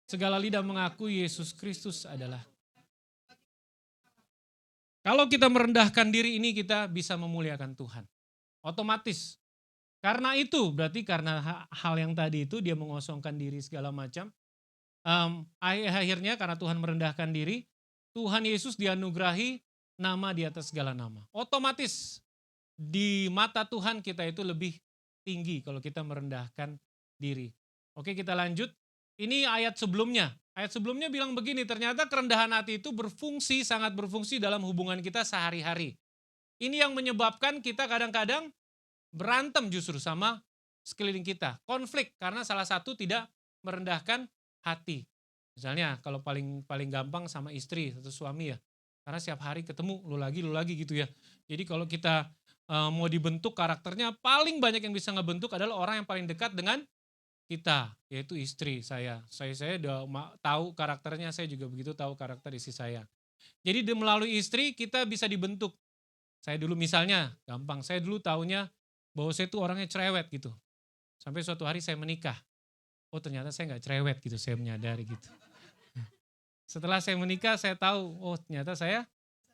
Segala lidah mengakui Yesus Kristus adalah. Kalau kita merendahkan diri ini kita bisa memuliakan Tuhan. Otomatis. Karena itu, berarti karena hal yang tadi itu dia mengosongkan diri segala macam. Akhirnya karena Tuhan merendahkan diri, Tuhan Yesus dianugerahi nama di atas segala nama. Otomatis di mata Tuhan kita itu lebih tinggi kalau kita merendahkan diri. Oke, kita lanjut. Ini ayat sebelumnya. Ayat sebelumnya bilang begini, ternyata kerendahan hati itu berfungsi, sangat berfungsi dalam hubungan kita sehari-hari. Ini yang menyebabkan kita kadang-kadang berantem justru sama sekeliling kita. Konflik karena salah satu tidak merendahkan hati. Misalnya kalau paling gampang sama istri atau suami ya. Karena setiap hari ketemu lu lagi gitu ya. Jadi kalau kita mau dibentuk karakternya, paling banyak yang bisa ngebentuk adalah orang yang paling dekat dengan kita, yaitu istri saya. Saya udah tahu karakternya, saya juga begitu tahu karakter istri saya. Jadi melalui istri kita bisa dibentuk. Saya dulu misalnya, gampang, saya dulu taunya bahwa saya tuh orangnya cerewet gitu. Sampai suatu hari saya menikah. Oh ternyata saya nggak cerewet gitu, saya menyadari gitu. Setelah saya menikah saya tahu, oh ternyata saya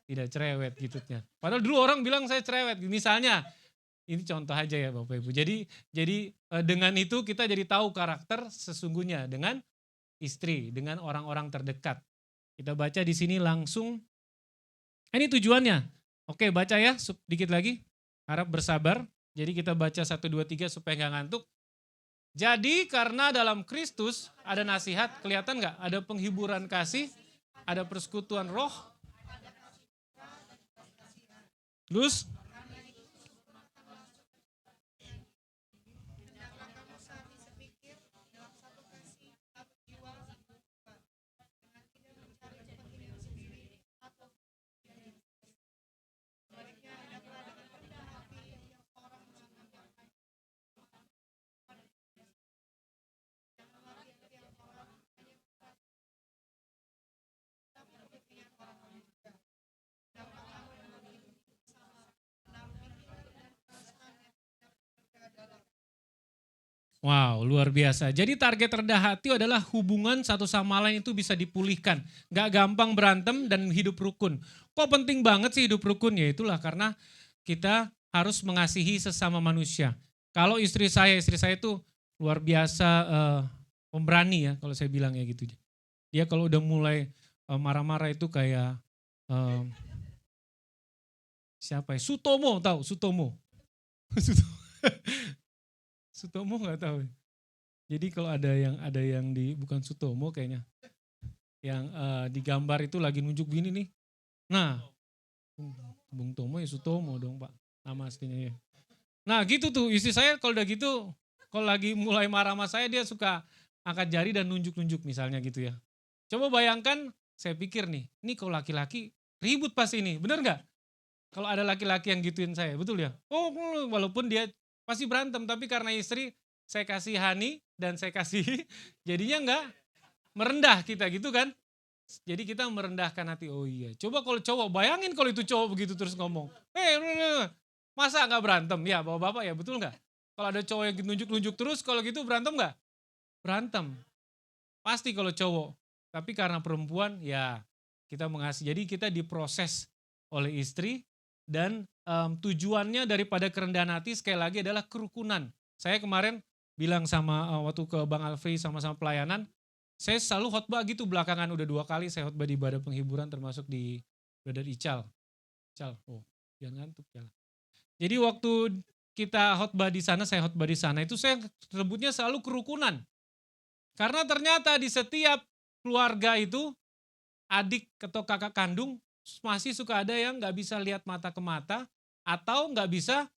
tidak cerewet gitu. Padahal dulu orang bilang saya cerewet. Misalnya, ini contoh aja ya Bapak Ibu. Jadi dengan itu kita jadi tahu karakter sesungguhnya dengan istri, dengan orang-orang terdekat. Kita baca di sini langsung. Ini tujuannya. Oke, baca ya sedikit lagi. Harap bersabar. Jadi kita baca 1, 2, 3 supaya nggak ngantuk. Jadi karena dalam Kristus ada nasihat, kelihatan nggak? Ada penghiburan kasih, ada persekutuan roh. Terus wow, luar biasa. Jadi target rendah hati adalah hubungan satu sama lain itu bisa dipulihkan. Gak gampang berantem dan hidup rukun. Kok penting banget sih hidup rukun? Ya itulah karena kita harus mengasihi sesama manusia. Kalau istri saya itu luar biasa pemberani ya kalau saya bilang ya gitu. Dia kalau udah mulai marah-marah itu kayak siapa ya? Sutomo, tahu Sutomo? Sutomo nggak tahu. Jadi kalau ada yang di bukan Sutomo kayaknya, yang digambar itu lagi nunjuk gini nih. Nah, Bung Tomo ya Sutomo dong Pak, nama aslinya ya. Nah gitu tuh istri saya kalau udah gitu, kalau lagi mulai marah sama saya dia suka angkat jari dan nunjuk-nunjuk misalnya gitu ya. Coba bayangkan, saya pikir nih, ini kalau laki-laki ribut pasti ini, bener nggak? Kalau ada laki-laki yang gituin saya, betul ya? Oh, walaupun dia pasti berantem, tapi karena istri saya kasihani dan saya kasih, jadinya enggak merendah kita gitu kan. Jadi kita merendahkan hati, oh iya. Coba kalau cowok, bayangin kalau itu cowok begitu terus ngomong. Masa enggak berantem? Ya bapak-bapak ya betul enggak? Kalau ada cowok yang nunjuk-nunjuk terus, kalau gitu berantem enggak? Berantem. Pasti kalau cowok. Tapi karena perempuan ya kita mengasihi. Jadi kita diproses oleh istri dan tujuannya daripada kerendahan hati sekali lagi adalah kerukunan. Saya kemarin bilang sama waktu ke Bang Alfri sama-sama pelayanan, saya selalu khotbah gitu belakangan udah 2 kali saya khotbah di ibadah penghiburan termasuk di Brother Ical. Oh jangan ngantuk ya. Jadi waktu kita khotbah di sana, saya khotbah di sana itu saya sebutnya selalu kerukunan. Karena ternyata di setiap keluarga itu adik atau kakak kandung masih suka ada yang nggak bisa lihat mata ke mata atau nggak bisa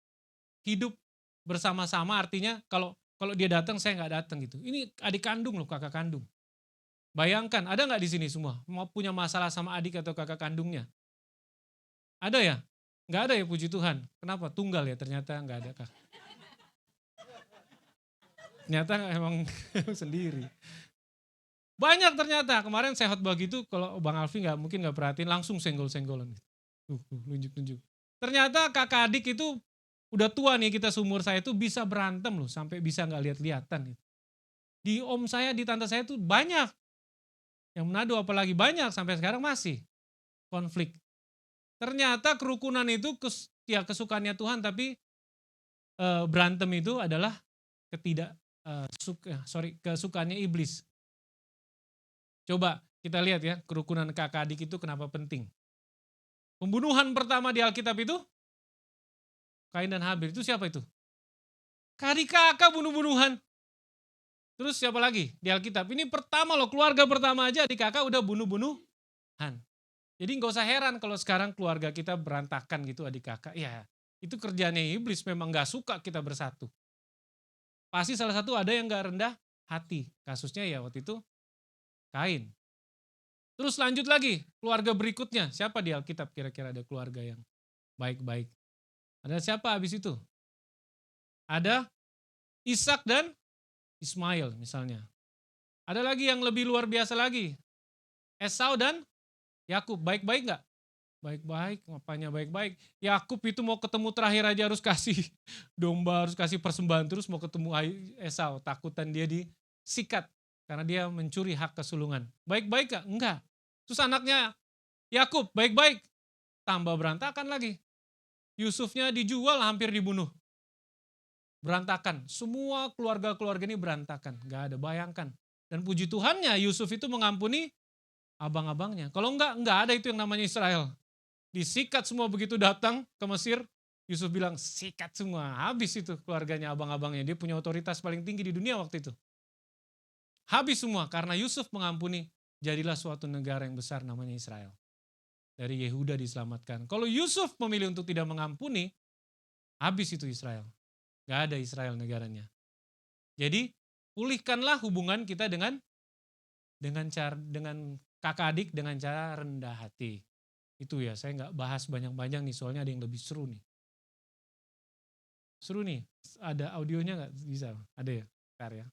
hidup bersama-sama. Artinya kalau kalau dia datang saya nggak datang gitu. Ini adik kandung loh, kakak kandung. Bayangkan, ada nggak di sini semua mau punya masalah sama adik atau kakak kandungnya? Ada ya? Nggak ada ya, puji Tuhan. Kenapa? Tunggal ya, ternyata nggak ada kak. Ternyata emang sendiri. Banyak ternyata. Kemarin saya khotbah gitu, kalau Bang Alfi mungkin nggak perhatiin, langsung senggol-senggolan. Nunjuk-nunjuk. Ternyata kakak adik itu udah tua nih, kita seumur saya itu bisa berantem loh, sampai bisa nggak lihat-lihatan. Di om saya, di tante saya tuh banyak. Yang Manado apalagi banyak, sampai sekarang masih konflik. Ternyata kerukunan itu ya kesukaannya Tuhan, tapi berantem itu adalah kesukaannya iblis. Coba kita lihat ya, kerukunan kakak adik itu kenapa penting. Pembunuhan pertama di Alkitab itu, Kain dan Habil, itu siapa itu? Kakak bunuh-bunuhan. Terus siapa lagi di Alkitab? Ini pertama loh, keluarga pertama aja adik kakak udah bunuh-bunuhan. Jadi nggak usah heran kalau sekarang keluarga kita berantakan gitu adik kakak. Ya itu kerjanya iblis, memang nggak suka kita bersatu. Pasti salah satu ada yang nggak rendah hati. Kasusnya ya waktu itu Kain. Terus lanjut lagi, keluarga berikutnya. Siapa di Alkitab kira-kira ada keluarga yang baik-baik? Ada siapa habis itu? Ada Ishak dan Ismail misalnya. Ada lagi yang lebih luar biasa lagi. Esau dan Yakub. Baik-baik nggak? Baik-baik, apanya baik-baik. Yakub itu mau ketemu terakhir aja harus kasih domba, harus kasih persembahan, terus mau ketemu Esau. Takutan dia disikat. Karena dia mencuri hak kesulungan. Baik-baik gak? Enggak. Terus anaknya Yakub, baik-baik. Tambah berantakan lagi. Yusufnya dijual, hampir dibunuh. Berantakan. Semua keluarga-keluarga ini berantakan. Gak ada, bayangkan. Dan puji Tuhannya Yusuf itu mengampuni abang-abangnya. Kalau enggak ada itu yang namanya Israel. Disikat semua begitu datang ke Mesir. Yusuf bilang, sikat semua. Habis itu keluarganya, abang-abangnya. Dia punya otoritas paling tinggi di dunia waktu itu. Habis semua karena Yusuf mengampuni, jadilah suatu negara yang besar namanya Israel. Dari Yehuda diselamatkan. Kalau Yusuf memilih untuk tidak mengampuni, habis itu Israel. Gak ada Israel negaranya. Jadi pulihkanlah hubungan kita dengan kakak adik dengan cara rendah hati. Itu ya, saya nggak bahas banyak-banyak nih, soalnya ada yang lebih seru nih. Seru nih, ada audionya nggak bisa? Ada ya, bentar ya.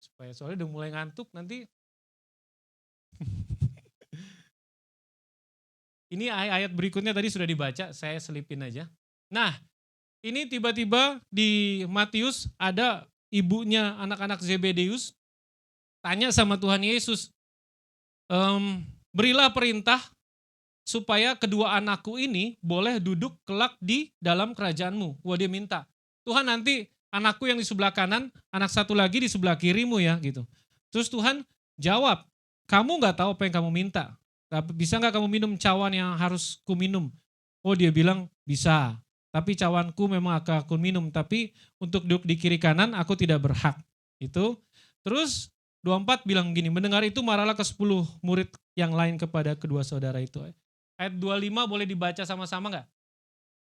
Supaya soalnya udah mulai ngantuk nanti. Ini ayat berikutnya tadi sudah dibaca, saya selipin aja. Nah, ini tiba-tiba di Matius ada ibunya anak-anak Zebedeus tanya sama Tuhan Yesus, berilah perintah supaya kedua anakku ini boleh duduk kelak di dalam kerajaanmu. Wah, dia minta, Tuhan nanti anakku yang di sebelah kanan, anak satu lagi di sebelah kirimu ya gitu. Terus Tuhan jawab, kamu gak tahu apa yang kamu minta. Bisa gak kamu minum cawan yang harus ku minum? Oh, dia bilang bisa. Tapi cawanku memang akan aku minum. Tapi untuk duduk di kiri kanan aku tidak berhak. Itu. Terus 24 bilang gini, mendengar itu marahlah ke-10 murid yang lain kepada kedua saudara itu. Ayat 25 boleh dibaca sama-sama gak?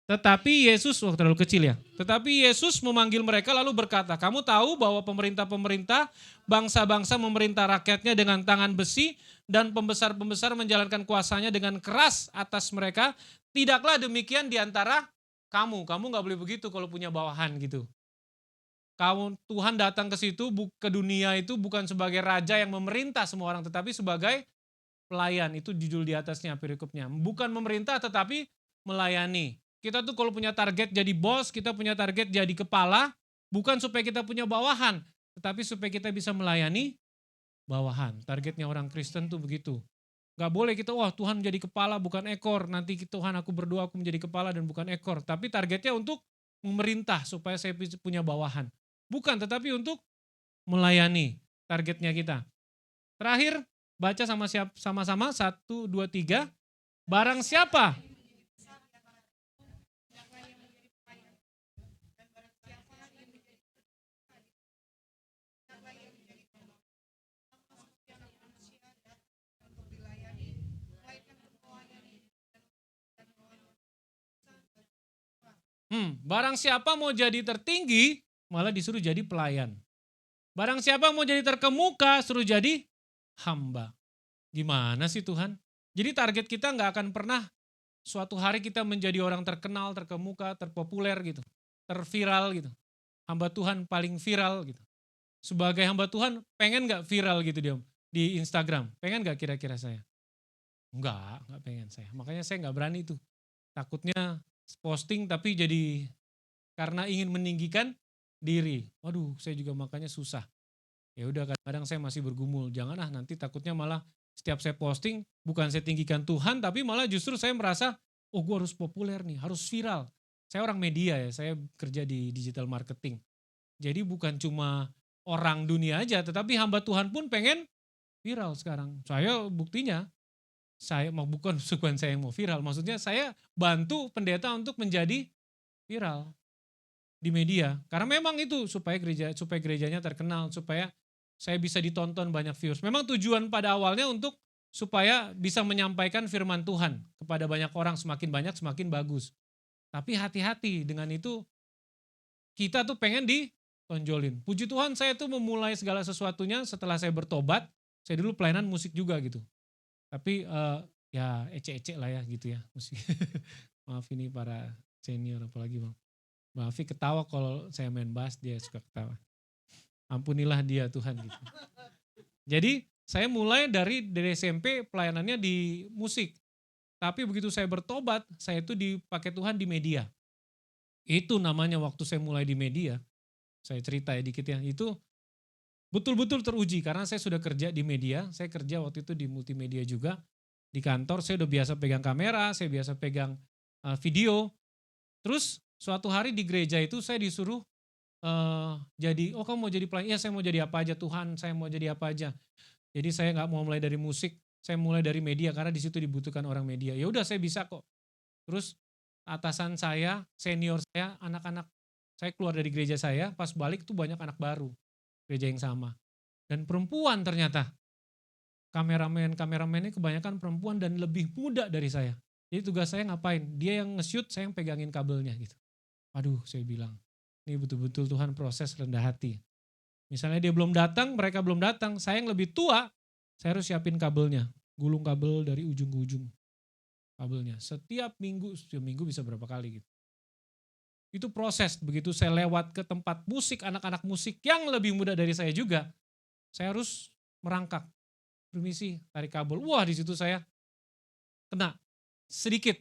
Tetapi Yesus, terlalu kecil ya. Tetapi Yesus memanggil mereka lalu berkata, kamu tahu bahwa pemerintah-pemerintah, bangsa-bangsa memerintah rakyatnya dengan tangan besi dan pembesar-pembesar menjalankan kuasanya dengan keras atas mereka. Tidaklah demikian di antara kamu. Kamu gak boleh begitu kalau punya bawahan gitu. Tuhan datang ke situ, ke dunia itu bukan sebagai raja yang memerintah semua orang, tetapi sebagai pelayan. Itu judul di atasnya perikopnya. Bukan memerintah tetapi melayani. Kita tuh kalau punya target jadi bos, kita punya target jadi kepala, bukan supaya kita punya bawahan, tetapi supaya kita bisa melayani bawahan. Targetnya orang Kristen tuh begitu. Gak boleh kita, wah Tuhan menjadi kepala bukan ekor, nanti Tuhan aku berdoa aku menjadi kepala dan bukan ekor. Tapi targetnya untuk memerintah supaya saya punya bawahan. Bukan, tetapi untuk melayani targetnya kita. Terakhir, baca sama-sama, 1, 2, 3. Barang siapa? Barang siapa mau jadi tertinggi, malah disuruh jadi pelayan. Barang siapa mau jadi terkemuka, suruh jadi hamba. Gimana sih Tuhan? Jadi target kita nggak akan pernah suatu hari kita menjadi orang terkenal, terkemuka, terpopuler gitu. Terviral gitu. Hamba Tuhan paling viral gitu. Sebagai hamba Tuhan pengen nggak viral gitu dia di Instagram? Pengen nggak kira-kira saya? Enggak pengen saya. Makanya saya nggak berani tuh. Takutnya posting tapi jadi karena ingin meninggikan diri. Waduh, saya juga makanya susah. Ya udah kadang-kadang saya masih bergumul. Jangan nanti takutnya malah setiap saya posting bukan saya tinggikan Tuhan tapi malah justru saya merasa oh gue harus populer nih, harus viral. Saya orang media ya, saya kerja di digital marketing. Jadi bukan cuma orang dunia aja tetapi hamba Tuhan pun pengen viral sekarang. Saya buktinya saya bukan saya yang mau viral, maksudnya saya bantu pendeta untuk menjadi viral di media. Karena memang itu supaya gerejanya terkenal, supaya saya bisa ditonton banyak viewers. Memang tujuan pada awalnya untuk supaya bisa menyampaikan firman Tuhan kepada banyak orang, semakin banyak semakin bagus. Tapi hati-hati dengan itu, kita tuh pengen ditonjolin. Puji Tuhan saya tuh memulai segala sesuatunya setelah saya bertobat, saya dulu pelayanan musik juga gitu. Tapi ya ecek-ecek lah ya gitu ya musik. Maaf ini para senior apalagi Bang. Bang Afi ketawa kalau saya main bass, dia suka ketawa. Ampunilah dia Tuhan gitu. Jadi saya mulai dari SMP pelayanannya di musik. Tapi begitu saya bertobat, saya itu dipakai Tuhan di media. Itu namanya waktu saya mulai di media, saya cerita ya dikit ya, itu betul-betul teruji karena saya sudah kerja di media, saya kerja waktu itu di multimedia juga. Di kantor saya udah biasa pegang kamera, saya biasa pegang video. Terus suatu hari di gereja itu saya disuruh jadi, oh kamu mau jadi pelayan? Iya saya mau jadi apa aja Tuhan, saya mau jadi apa aja. Jadi saya nggak mau mulai dari musik, saya mulai dari media karena di situ dibutuhkan orang media. Ya udah saya bisa kok. Terus atasan saya, senior saya, anak-anak saya keluar dari gereja saya, pas balik tuh banyak anak baru, gereja yang sama. Dan perempuan ternyata. Kameramennya kebanyakan perempuan dan lebih muda dari saya. Jadi tugas saya ngapain? Dia yang nge-shoot, saya yang pegangin kabelnya gitu. Aduh, saya bilang, ini betul-betul Tuhan proses rendah hati. Misalnya dia belum datang, mereka belum datang, saya yang lebih tua, saya harus siapin kabelnya. Gulung kabel dari ujung ke ujung kabelnya. Setiap minggu bisa berapa kali gitu. Itu proses, begitu saya lewat ke tempat musik, anak-anak musik yang lebih muda dari saya juga, saya harus merangkak. Permisi, tarik kabel. Wah, di situ saya kena sedikit.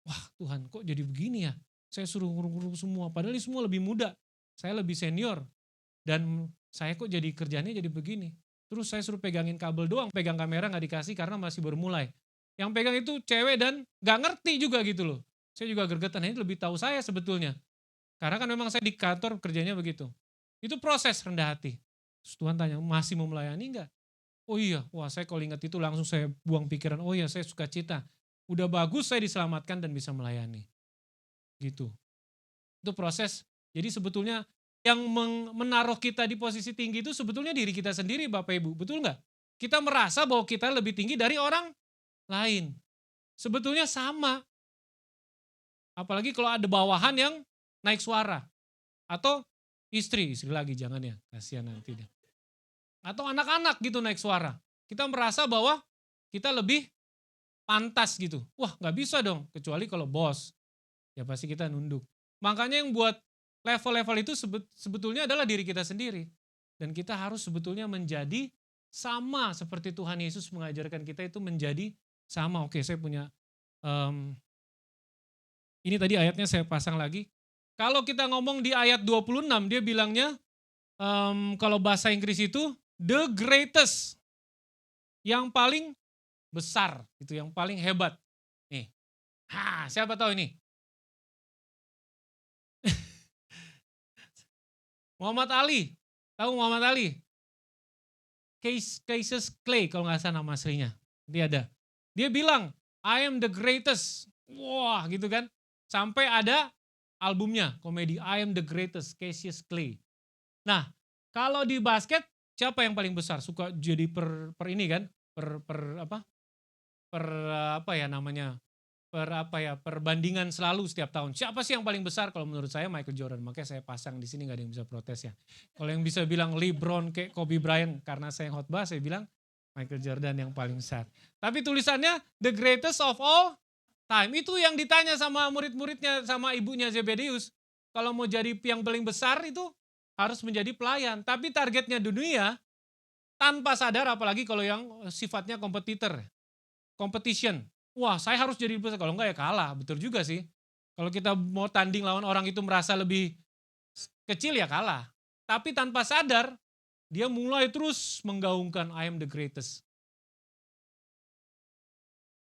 Wah, Tuhan, kok jadi begini ya? Saya suruh ngurung-ngurung semua, padahal ini semua lebih muda. Saya lebih senior. Dan saya kok jadi kerjanya jadi begini. Terus saya suruh pegangin kabel doang, pegang kamera nggak dikasih karena masih baru mulai. Yang pegang itu cewek dan nggak ngerti juga gitu loh. Saya juga gergetan, ini lebih tahu saya sebetulnya. Karena kan memang saya di kantor kerjanya begitu. Itu proses rendah hati. Terus Tuhan tanya, masih mau melayani nggak? Oh iya, wah saya kalau ingat itu langsung saya buang pikiran, oh iya saya suka cita. Udah bagus saya diselamatkan dan bisa melayani. Gitu. Itu proses. Jadi sebetulnya yang menaruh kita di posisi tinggi itu sebetulnya diri kita sendiri Bapak Ibu. Betul nggak? Kita merasa bahwa kita lebih tinggi dari orang lain. Sebetulnya sama. Apalagi kalau ada bawahan yang naik suara. Atau istri lagi jangan ya, kasihan nanti deh. Atau anak-anak gitu naik suara. Kita merasa bahwa kita lebih pantas gitu. Wah gak bisa dong, kecuali kalau bos. Ya pasti kita nunduk. Makanya yang buat level-level itu sebetulnya adalah diri kita sendiri. Dan kita harus sebetulnya menjadi sama seperti Tuhan Yesus mengajarkan kita itu menjadi sama. Oke, saya punya, ini tadi ayatnya saya pasang lagi. Kalau kita ngomong di ayat 26, dia bilangnya, kalau bahasa Inggris itu, the greatest, yang paling besar, itu yang paling hebat. Nih, siapa tahu ini? Muhammad Ali, tahu Muhammad Ali? Cassius Clay kalau nggak salah nama aslinya, dia ada. Dia bilang, I am the greatest. Wah gitu kan, sampai ada albumnya, komedi, I am the greatest, Cassius Clay. Nah, kalau di basket, siapa yang paling besar? Suka jadi per ini kan, per perbandingan selalu setiap tahun. Siapa sih yang paling besar? Kalau menurut saya Michael Jordan. Makanya saya pasang di sini, nggak ada yang bisa protes ya. Kalau yang bisa bilang LeBron kayak Kobe Bryant, karena saya yang khotbah saya bilang Michael Jordan yang paling besar. Tapi tulisannya the greatest of all time. Itu yang ditanya sama murid-muridnya, sama ibunya Zebedeus. Kalau mau jadi yang paling besar itu harus menjadi pelayan. Tapi targetnya dunia tanpa sadar, apalagi kalau yang sifatnya kompetitor, competition. Wah, saya harus jadi besar, kalau enggak ya kalah. Betul juga sih. Kalau kita mau tanding lawan orang itu merasa lebih kecil ya kalah. Tapi tanpa sadar, dia mulai terus menggaungkan I am the greatest.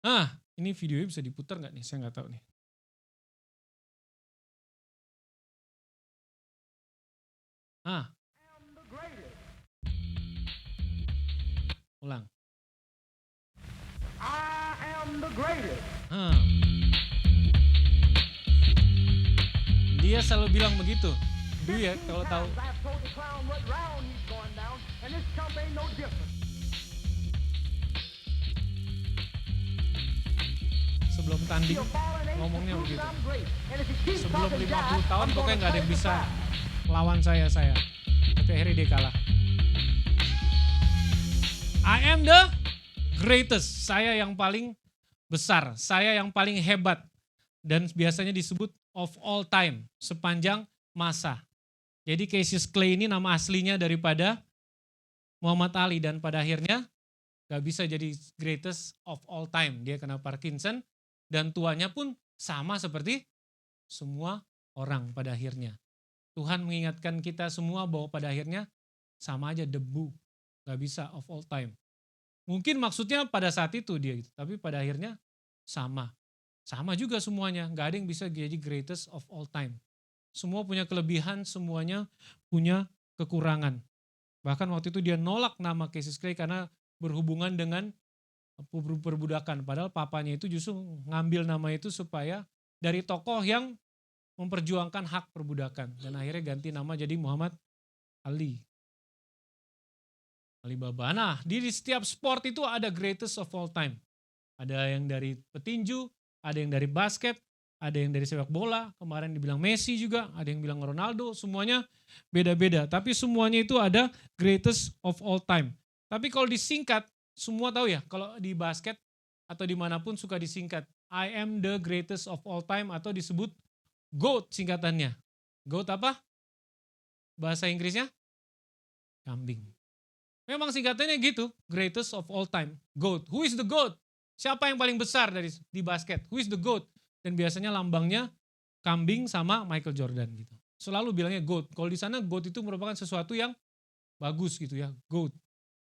Nah, ini videonya bisa diputar nggak nih? Saya nggak tahu nih. Ah, ulang. I am the greatest. Dia selalu bilang begitu. Dulu ya kalau tahu. I've told the clown what round he's going down, and this chump ain't no different. Sebelum tanding He'll fall in age ngomongnya to prove begitu. that I'm great. And if he keeps Sebelum talking 50 jive, tahun I'm pokoknya gonna nggak ada yang play bisa the crowd. lawan saya. Tapi akhirnya dia kalah. I am the greatest. Saya yang paling besar. Saya yang paling hebat. Dan biasanya disebut of all time. Sepanjang masa. Jadi Cassius Clay ini nama aslinya daripada Muhammad Ali. Dan pada akhirnya gak bisa jadi greatest of all time. Dia kena Parkinson. Dan tuanya pun sama seperti semua orang pada akhirnya. Tuhan mengingatkan kita semua bahwa pada akhirnya sama aja debu. Gak bisa of all time. Mungkin maksudnya pada saat itu dia gitu. Tapi pada akhirnya sama. Sama juga semuanya. Gak ada yang bisa jadi greatest of all time. Semua punya kelebihan, semuanya punya kekurangan. Bahkan waktu itu dia nolak nama Cassius Clay karena berhubungan dengan perbudakan. Padahal papanya itu justru ngambil nama itu supaya dari tokoh yang memperjuangkan hak perbudakan. Dan akhirnya ganti nama jadi Muhammad Ali. Alibaba. Nah, di setiap sport itu ada greatest of all time. Ada yang dari petinju, ada yang dari basket, ada yang dari sepak bola. Kemarin dibilang Messi juga, ada yang bilang Ronaldo. Semuanya beda-beda. Tapi semuanya itu ada greatest of all time. Tapi kalau disingkat, semua tahu ya, kalau di basket atau dimanapun suka disingkat. I am the greatest of all time atau disebut GOAT singkatannya. GOAT apa? Bahasa Inggrisnya? Kambing. Memang singkatannya gitu, greatest of all time, GOAT. Who is the GOAT? Siapa yang paling besar di basket? Who is the GOAT? Dan biasanya lambangnya kambing sama Michael Jordan gitu. Selalu bilangnya GOAT. Kalau di sana GOAT itu merupakan sesuatu yang bagus gitu ya, GOAT.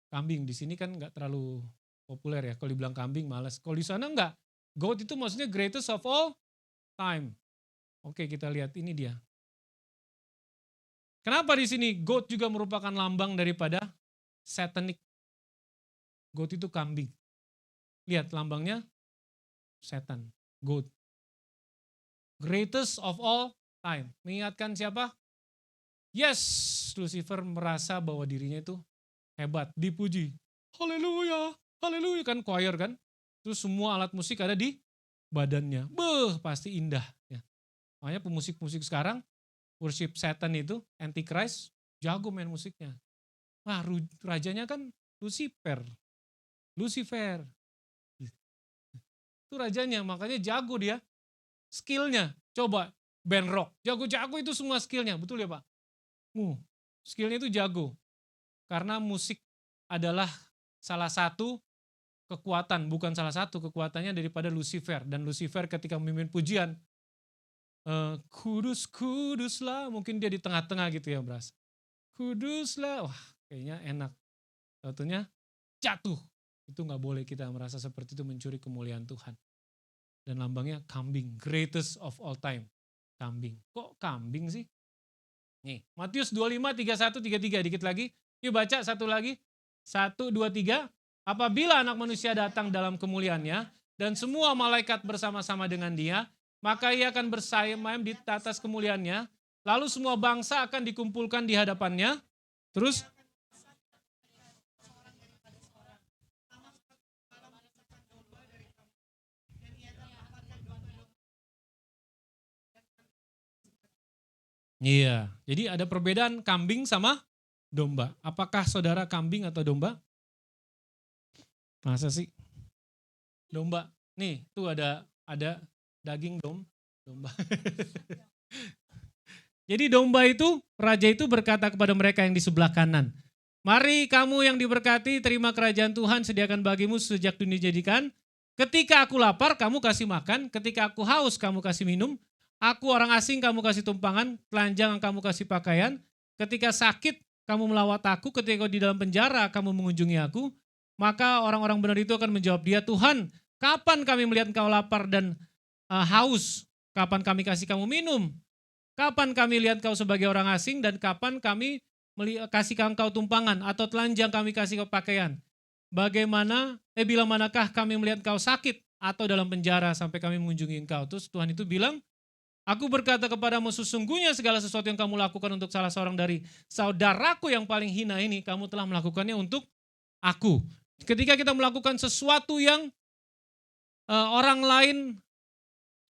Kambing di sini kan nggak terlalu populer ya. Kalau dibilang kambing malas. Kalau di sana enggak. GOAT itu maksudnya greatest of all time. Oke, kita lihat ini dia. Kenapa di sini GOAT juga merupakan lambang daripada satanic. GOAT itu kambing. Lihat lambangnya setan. GOAT. Greatest of all time. Mengingatkan siapa? Yes, Lucifer merasa bahwa dirinya itu hebat, dipuji. Haleluya, haleluya, kan choir kan. Terus semua alat musik ada di badannya. Pasti indah. Ya. Makanya pemusik-musik sekarang, worship setan itu, Antichrist, jago main musiknya. Wah, rajanya kan Lucifer. Itu rajanya, makanya jago dia. Skillnya, coba band rock. Jago-jago itu semua skillnya, betul ya Pak? Skillnya itu jago. Karena musik adalah salah satu kekuatan, bukan salah satu kekuatannya daripada Lucifer. Dan Lucifer ketika memimpin pujian, kudus, kuduslah, mungkin dia di tengah-tengah gitu ya berasa. Kuduslah, wah kayaknya enak. Tentunya jatuh. Itu gak boleh kita merasa seperti itu mencuri kemuliaan Tuhan. Dan lambangnya kambing, greatest of all time. Kambing. Kok kambing sih? Nih, Matius 25, 31, 33, dikit lagi. Yuk baca satu lagi. 1, 2, 3. Apabila anak manusia datang dalam kemuliaannya, dan semua malaikat bersama-sama dengan dia, maka ia akan bersayap di atas kemuliaannya. Lalu semua bangsa akan dikumpulkan di hadapannya. Terus Iya, jadi ada perbedaan kambing sama domba. Apakah saudara kambing atau domba? Masa sih? Domba. Nih, tuh ada daging domba. Jadi domba itu, raja itu berkata kepada mereka yang di sebelah kanan, "Mari kamu yang diberkati, terima kerajaan Tuhan sediakan bagimu sejak dunia dijadikan. Ketika aku lapar, kamu kasih makan. Ketika aku haus, kamu kasih minum. Aku orang asing, kamu kasih tumpangan. Telanjang, kamu kasih pakaian. Ketika sakit, kamu melawat aku. Ketika di dalam penjara, kamu mengunjungi aku." Maka orang-orang benar itu akan menjawab dia, "Tuhan, kapan kami melihat engkau lapar dan haus? Kapan kami kasih kamu minum? Kapan kami lihat kau sebagai orang asing dan kapan kami kasih engkau tumpangan atau telanjang kami kasih kau pakaian? Bila manakah kami melihat kau sakit atau dalam penjara sampai kami mengunjungi engkau?" Terus Tuhan itu bilang, "Aku berkata kepadamu, sesungguhnya segala sesuatu yang kamu lakukan untuk salah seorang dari saudaraku yang paling hina ini, kamu telah melakukannya untuk aku." Ketika kita melakukan sesuatu yang orang lain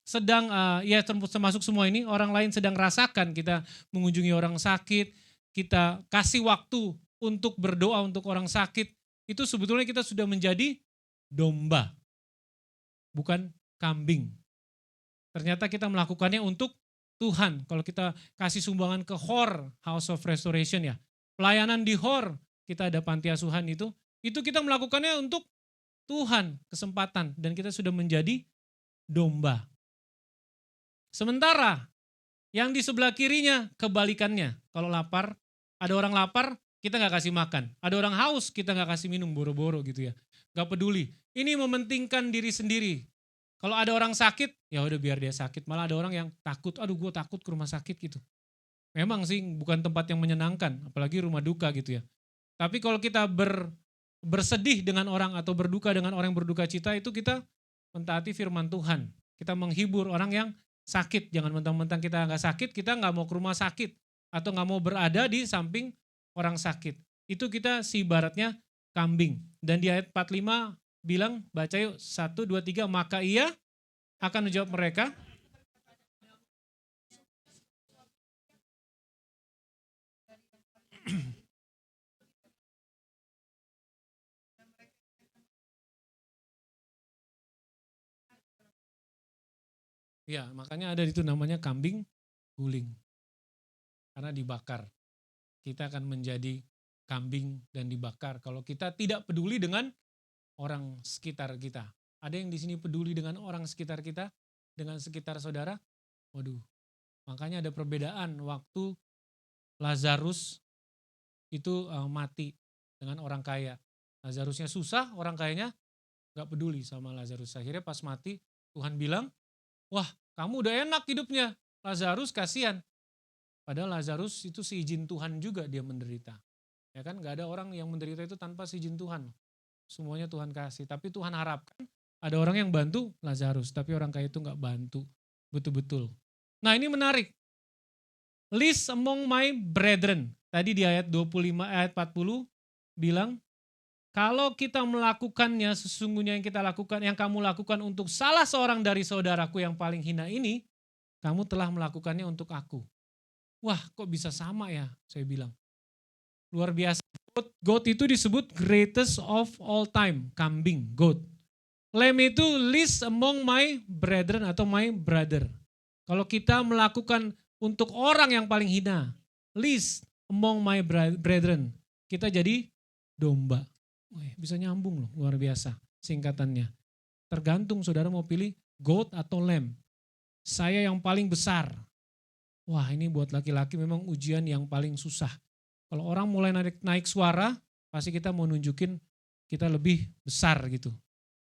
sedang, ya termasuk semua ini, orang lain sedang rasakan, kita mengunjungi orang sakit, kita kasih waktu untuk berdoa untuk orang sakit, itu sebetulnya kita sudah menjadi domba, bukan kambing. Ternyata kita melakukannya untuk Tuhan. Kalau kita kasih sumbangan ke HOR, House of Restoration ya, pelayanan di HOR, kita ada panti asuhan itu kita melakukannya untuk Tuhan, kesempatan, dan kita sudah menjadi domba. Sementara yang di sebelah kirinya kebalikannya. Kalau lapar, ada orang lapar, kita nggak kasih makan. Ada orang haus, kita nggak kasih minum, boro-boro gitu ya. Nggak peduli. Ini mementingkan diri sendiri. Kalau ada orang sakit, ya udah biar dia sakit. Malah ada orang yang takut, aduh gue takut ke rumah sakit gitu. Memang sih bukan tempat yang menyenangkan, apalagi rumah duka gitu ya. Tapi kalau kita bersedih dengan orang atau berduka dengan orang yang berduka cita, itu kita mentaati firman Tuhan. Kita menghibur orang yang sakit. Jangan mentang-mentang kita nggak sakit, kita nggak mau ke rumah sakit. Atau nggak mau berada di samping orang sakit. Itu kita ibaratnya kambing. Dan di ayat 45 bilang, baca yuk, 1, 2, 3, maka ia akan menjawab mereka. Ya, makanya ada itu namanya kambing guling. Karena dibakar. Kita akan menjadi kambing dan dibakar kalau kita tidak peduli dengan orang sekitar kita. Ada yang di sini peduli dengan orang sekitar kita, dengan sekitar saudara? Waduh, makanya ada perbedaan waktu Lazarus itu mati dengan orang kaya. Lazarusnya susah, orang kayanya gak peduli sama Lazarus. Akhirnya pas mati, Tuhan bilang, "Wah, kamu udah enak hidupnya, Lazarus kasihan." Padahal Lazarus itu seizin Tuhan juga dia menderita. Ya kan, gak ada orang yang menderita itu tanpa seizin Tuhan. Semuanya Tuhan kasih. Tapi Tuhan harapkan ada orang yang bantu Lazarus, tapi orang kaya itu gak bantu betul-betul. Nah ini menarik. Least among my brethren. Tadi di ayat 25, ayat 40 bilang, kalau kita melakukannya, sesungguhnya yang kita lakukan, yang kamu lakukan untuk salah seorang dari saudaraku yang paling hina ini, kamu telah melakukannya untuk aku. Wah, kok bisa sama ya, saya bilang. Luar biasa. Goat itu disebut greatest of all time, kambing, goat. Lamb itu least among my brethren atau my brother. Kalau kita melakukan untuk orang yang paling hina, least among my brethren, kita jadi domba. Wih, bisa nyambung loh, luar biasa singkatannya. Tergantung saudara mau pilih goat atau lamb. Saya yang paling besar. Wah, ini buat laki-laki memang ujian yang paling susah. Kalau orang mulai naik suara, pasti kita mau nunjukin kita lebih besar gitu.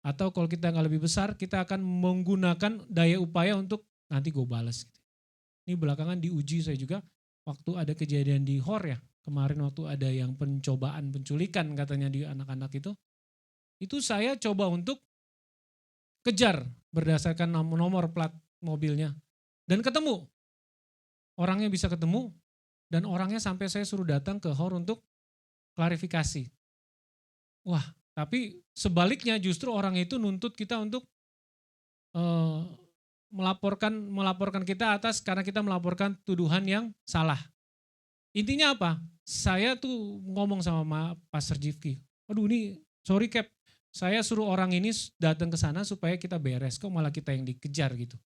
Atau kalau kita nggak lebih besar, kita akan menggunakan daya upaya untuk nanti gue balas. Gitu. Ini belakangan diuji saya juga, waktu ada kejadian di HOR ya, kemarin waktu ada yang pencobaan penculikan katanya di anak-anak itu saya coba untuk kejar berdasarkan nomor plat mobilnya. Dan ketemu, orangnya bisa ketemu, dan orangnya sampai saya suruh datang ke HOR untuk klarifikasi. Wah, tapi sebaliknya justru orang itu nuntut kita untuk melaporkan kita atas karena kita melaporkan tuduhan yang salah. Intinya apa? Saya tuh ngomong sama Pastor Jifki, aduh ini sorry Cap, saya suruh orang ini datang ke sana supaya kita beres, kok malah kita yang dikejar gitu.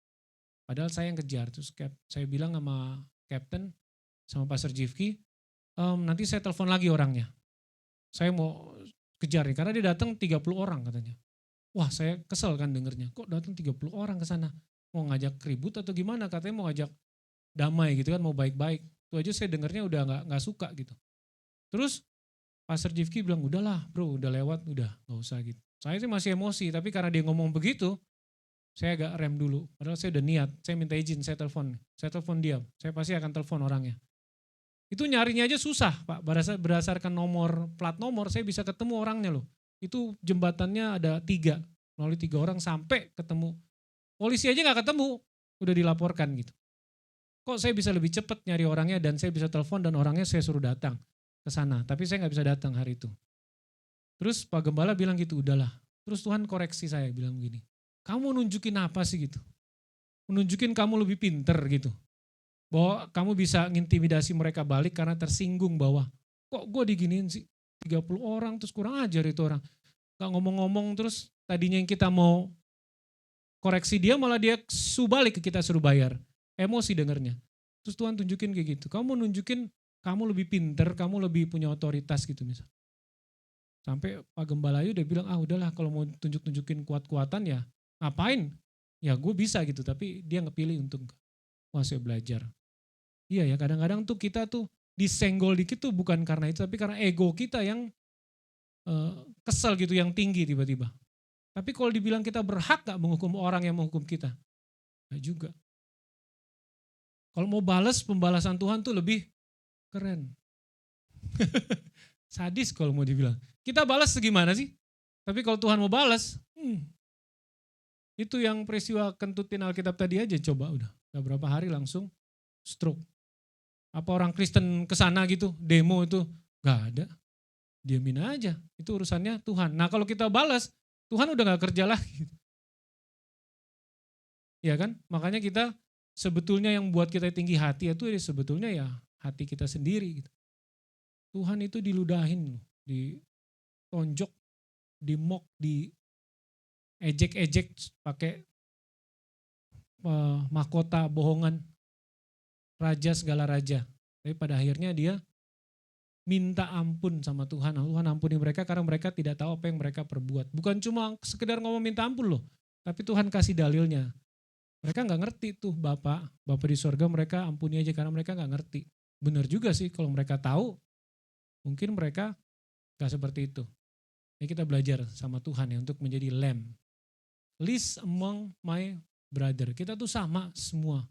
Padahal saya yang kejar. Terus saya bilang sama Captain, sama Pastor Jifki, nanti saya telepon lagi orangnya. Saya mau kejar nih, karena dia datang 30 orang katanya. Wah saya kesel kan dengernya, kok datang 30 orang ke sana? Mau ngajak ribut atau gimana? Katanya mau ngajak damai gitu kan, mau baik-baik. Itu aja saya dengernya udah nggak suka gitu. Terus Pastor Jifki bilang, udahlah bro, udah lewat, udah nggak usah gitu. Saya sih masih emosi, tapi karena dia ngomong begitu, saya agak rem dulu. Padahal saya udah niat, saya minta izin, saya telepon dia. Saya pasti akan telepon orangnya. Itu nyarinya aja susah Pak, berdasarkan nomor, plat nomor, saya bisa ketemu orangnya loh. Itu jembatannya ada 3, melalui 3 orang sampai ketemu. Polisi aja gak ketemu, udah dilaporkan gitu. Kok saya bisa lebih cepat nyari orangnya dan saya bisa telepon dan orangnya saya suruh datang ke sana. Tapi saya gak bisa datang hari itu. Terus Pak Gembala bilang gitu, udahlah. Terus Tuhan koreksi saya, bilang begini, kamu nunjukin apa sih gitu? Menunjukin kamu lebih pinter gitu. Bahwa kamu bisa ngintimidasi mereka balik karena tersinggung bahwa kok gue diginiin sih 30 orang terus kurang ajar itu orang. Gak ngomong-ngomong terus tadinya yang kita mau koreksi dia malah dia balik ke kita suruh bayar. Emosi dengernya. Terus Tuhan tunjukin kayak gitu. Kamu nunjukin kamu lebih pinter, kamu lebih punya otoritas gitu misal. Sampai Pak Gembala udah bilang, udahlah kalau mau tunjukin kuat-kuatan ya ngapain? Ya gue bisa gitu, tapi dia ngepilih untuk saya belajar. Iya ya, kadang-kadang tuh kita tuh disenggol dikit tuh bukan karena itu, tapi karena ego kita yang kesel gitu, yang tinggi tiba-tiba. Tapi kalau dibilang kita berhak gak menghukum orang yang menghukum kita? Gak juga. Kalau mau balas, pembalasan Tuhan tuh lebih keren. Sadis kalau mau dibilang. Kita balas segimana sih? Tapi kalau Tuhan mau balas, itu yang peristiwa kentutin Alkitab tadi aja coba udah. Gak berapa hari langsung stroke. Apa orang Kristen kesana gitu, demo itu, gak ada. Diamin aja, itu urusannya Tuhan. Nah kalau kita balas, Tuhan udah gak kerja lagi. Ya kan, makanya kita sebetulnya yang buat kita tinggi hati itu sebetulnya ya hati kita sendiri. Gitu. Tuhan itu diludahin, ditonjok, dimok, diejek-ejek pakai mahkota bohongan. Raja segala raja. Tapi pada akhirnya dia minta ampun sama Tuhan. Tuhan ampuni mereka karena mereka tidak tahu apa yang mereka perbuat. Bukan cuma sekedar ngomong minta ampun loh. Tapi Tuhan kasih dalilnya. Mereka gak ngerti tuh Bapak di surga mereka ampuni aja karena mereka gak ngerti. Benar juga sih kalau mereka tahu. Mungkin mereka gak seperti itu. Ini kita belajar sama Tuhan ya untuk menjadi lamb. Least among my brother. Kita tuh sama semua.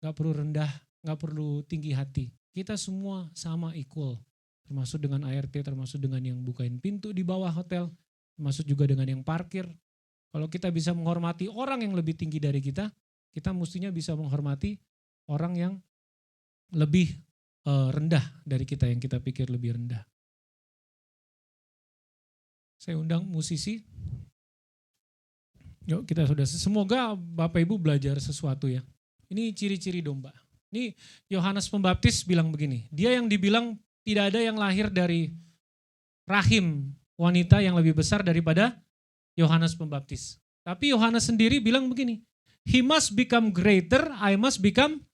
Gak perlu rendah. Gak perlu tinggi hati. Kita semua sama equal. Termasuk dengan ART, termasuk dengan yang bukain pintu di bawah hotel. Termasuk juga dengan yang parkir. Kalau kita bisa menghormati orang yang lebih tinggi dari kita mestinya bisa menghormati orang yang lebih rendah dari kita, yang kita pikir lebih rendah. Saya undang musisi. Yuk kita sudah, semoga Bapak Ibu belajar sesuatu ya. Ini ciri-ciri domba. Ini Yohanes Pembaptis bilang begini, dia yang dibilang tidak ada yang lahir dari rahim wanita yang lebih besar daripada Yohanes Pembaptis. Tapi Yohanes sendiri bilang begini, he must become greater, I must become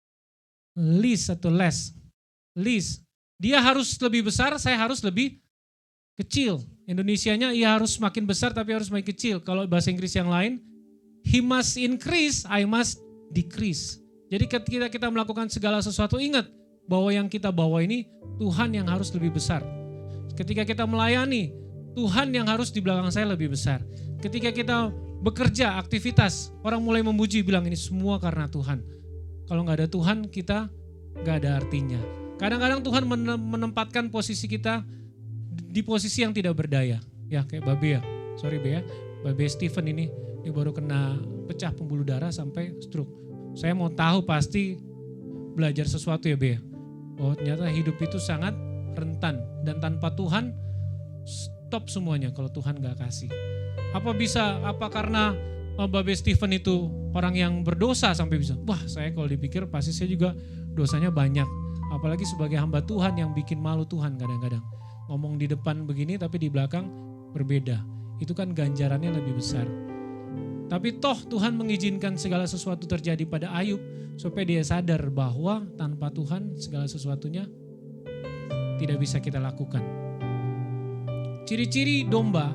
least atau less. Least. Dia harus lebih besar, saya harus lebih kecil. Indonesianya ia harus makin besar tapi harus makin kecil. Kalau bahasa Inggris yang lain, he must increase, I must decrease. Jadi ketika kita melakukan segala sesuatu, ingat bahwa yang kita bawa ini Tuhan yang harus lebih besar. Ketika kita melayani, Tuhan yang harus di belakang saya lebih besar. Ketika kita bekerja, aktivitas, orang mulai memuji, bilang ini semua karena Tuhan. Kalau gak ada Tuhan, kita gak ada artinya. Kadang-kadang Tuhan menempatkan posisi kita di posisi yang tidak berdaya. Ya kayak Babe ya, sorry Be ya, Babe Stephen ini baru kena pecah pembuluh darah sampai stroke. Saya mau tahu pasti belajar sesuatu ya Be. Oh ternyata hidup itu sangat rentan. Dan tanpa Tuhan stop semuanya kalau Tuhan gak kasih. Apa karena Babe Stephen itu orang yang berdosa sampai bisa, wah saya kalau dipikir pasti saya juga dosanya banyak. Apalagi sebagai hamba Tuhan yang bikin malu Tuhan kadang-kadang. Ngomong di depan begini tapi di belakang berbeda. Itu kan ganjarannya lebih besar. Tapi toh Tuhan mengizinkan segala sesuatu terjadi pada Ayub supaya dia sadar bahwa tanpa Tuhan segala sesuatunya tidak bisa kita lakukan. Ciri-ciri domba,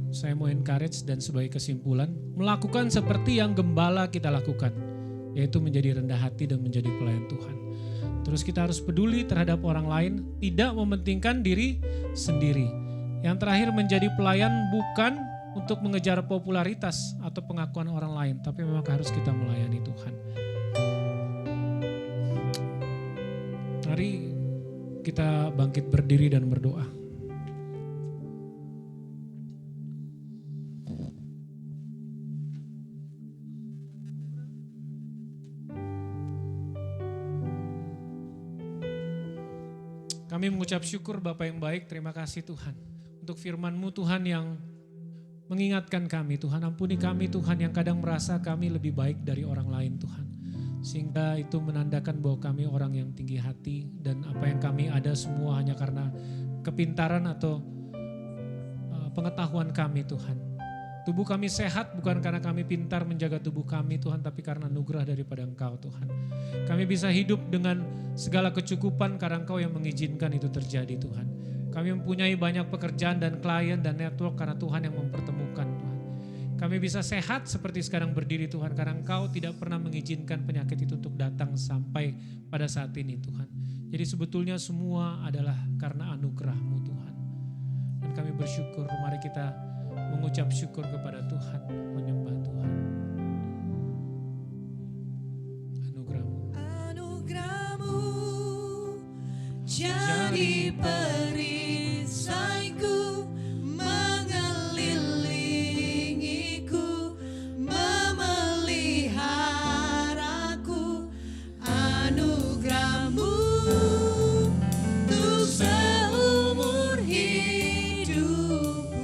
saya mau encourage dan sebagai kesimpulan, melakukan seperti yang gembala kita lakukan, yaitu menjadi rendah hati dan menjadi pelayan Tuhan. Terus kita harus peduli terhadap orang lain, tidak mementingkan diri sendiri. Yang terakhir menjadi pelayan bukan untuk mengejar popularitas atau pengakuan orang lain, tapi memang harus kita melayani Tuhan. Mari kita bangkit berdiri dan berdoa. Kami mengucap syukur Bapa yang baik, terima kasih Tuhan. Untuk firman-Mu Tuhan yang mengingatkan kami, Tuhan ampuni kami Tuhan yang kadang merasa kami lebih baik dari orang lain Tuhan. Sehingga itu menandakan bahwa kami orang yang tinggi hati dan apa yang kami ada semua hanya karena kepintaran atau pengetahuan kami Tuhan. Tubuh kami sehat bukan karena kami pintar menjaga tubuh kami Tuhan, tapi karena anugerah daripada Engkau Tuhan. Kami bisa hidup dengan segala kecukupan karena Engkau yang mengizinkan itu terjadi Tuhan. Kami mempunyai banyak pekerjaan dan klien dan network karena Tuhan yang mempertemukan Tuhan. Kami bisa sehat seperti sekarang berdiri Tuhan karena Engkau tidak pernah mengizinkan penyakit itu untuk datang sampai pada saat ini Tuhan. Jadi sebetulnya semua adalah karena anugerah-Mu Tuhan. Dan kami bersyukur, mari kita mengucap syukur kepada Tuhan, menyembah Tuhan. Anugerah-Mu. Anugerah-Mu jadi perisaiku, mengelilingiku, memeliharaku. Anugerah-Mu untuk seumur hidupku.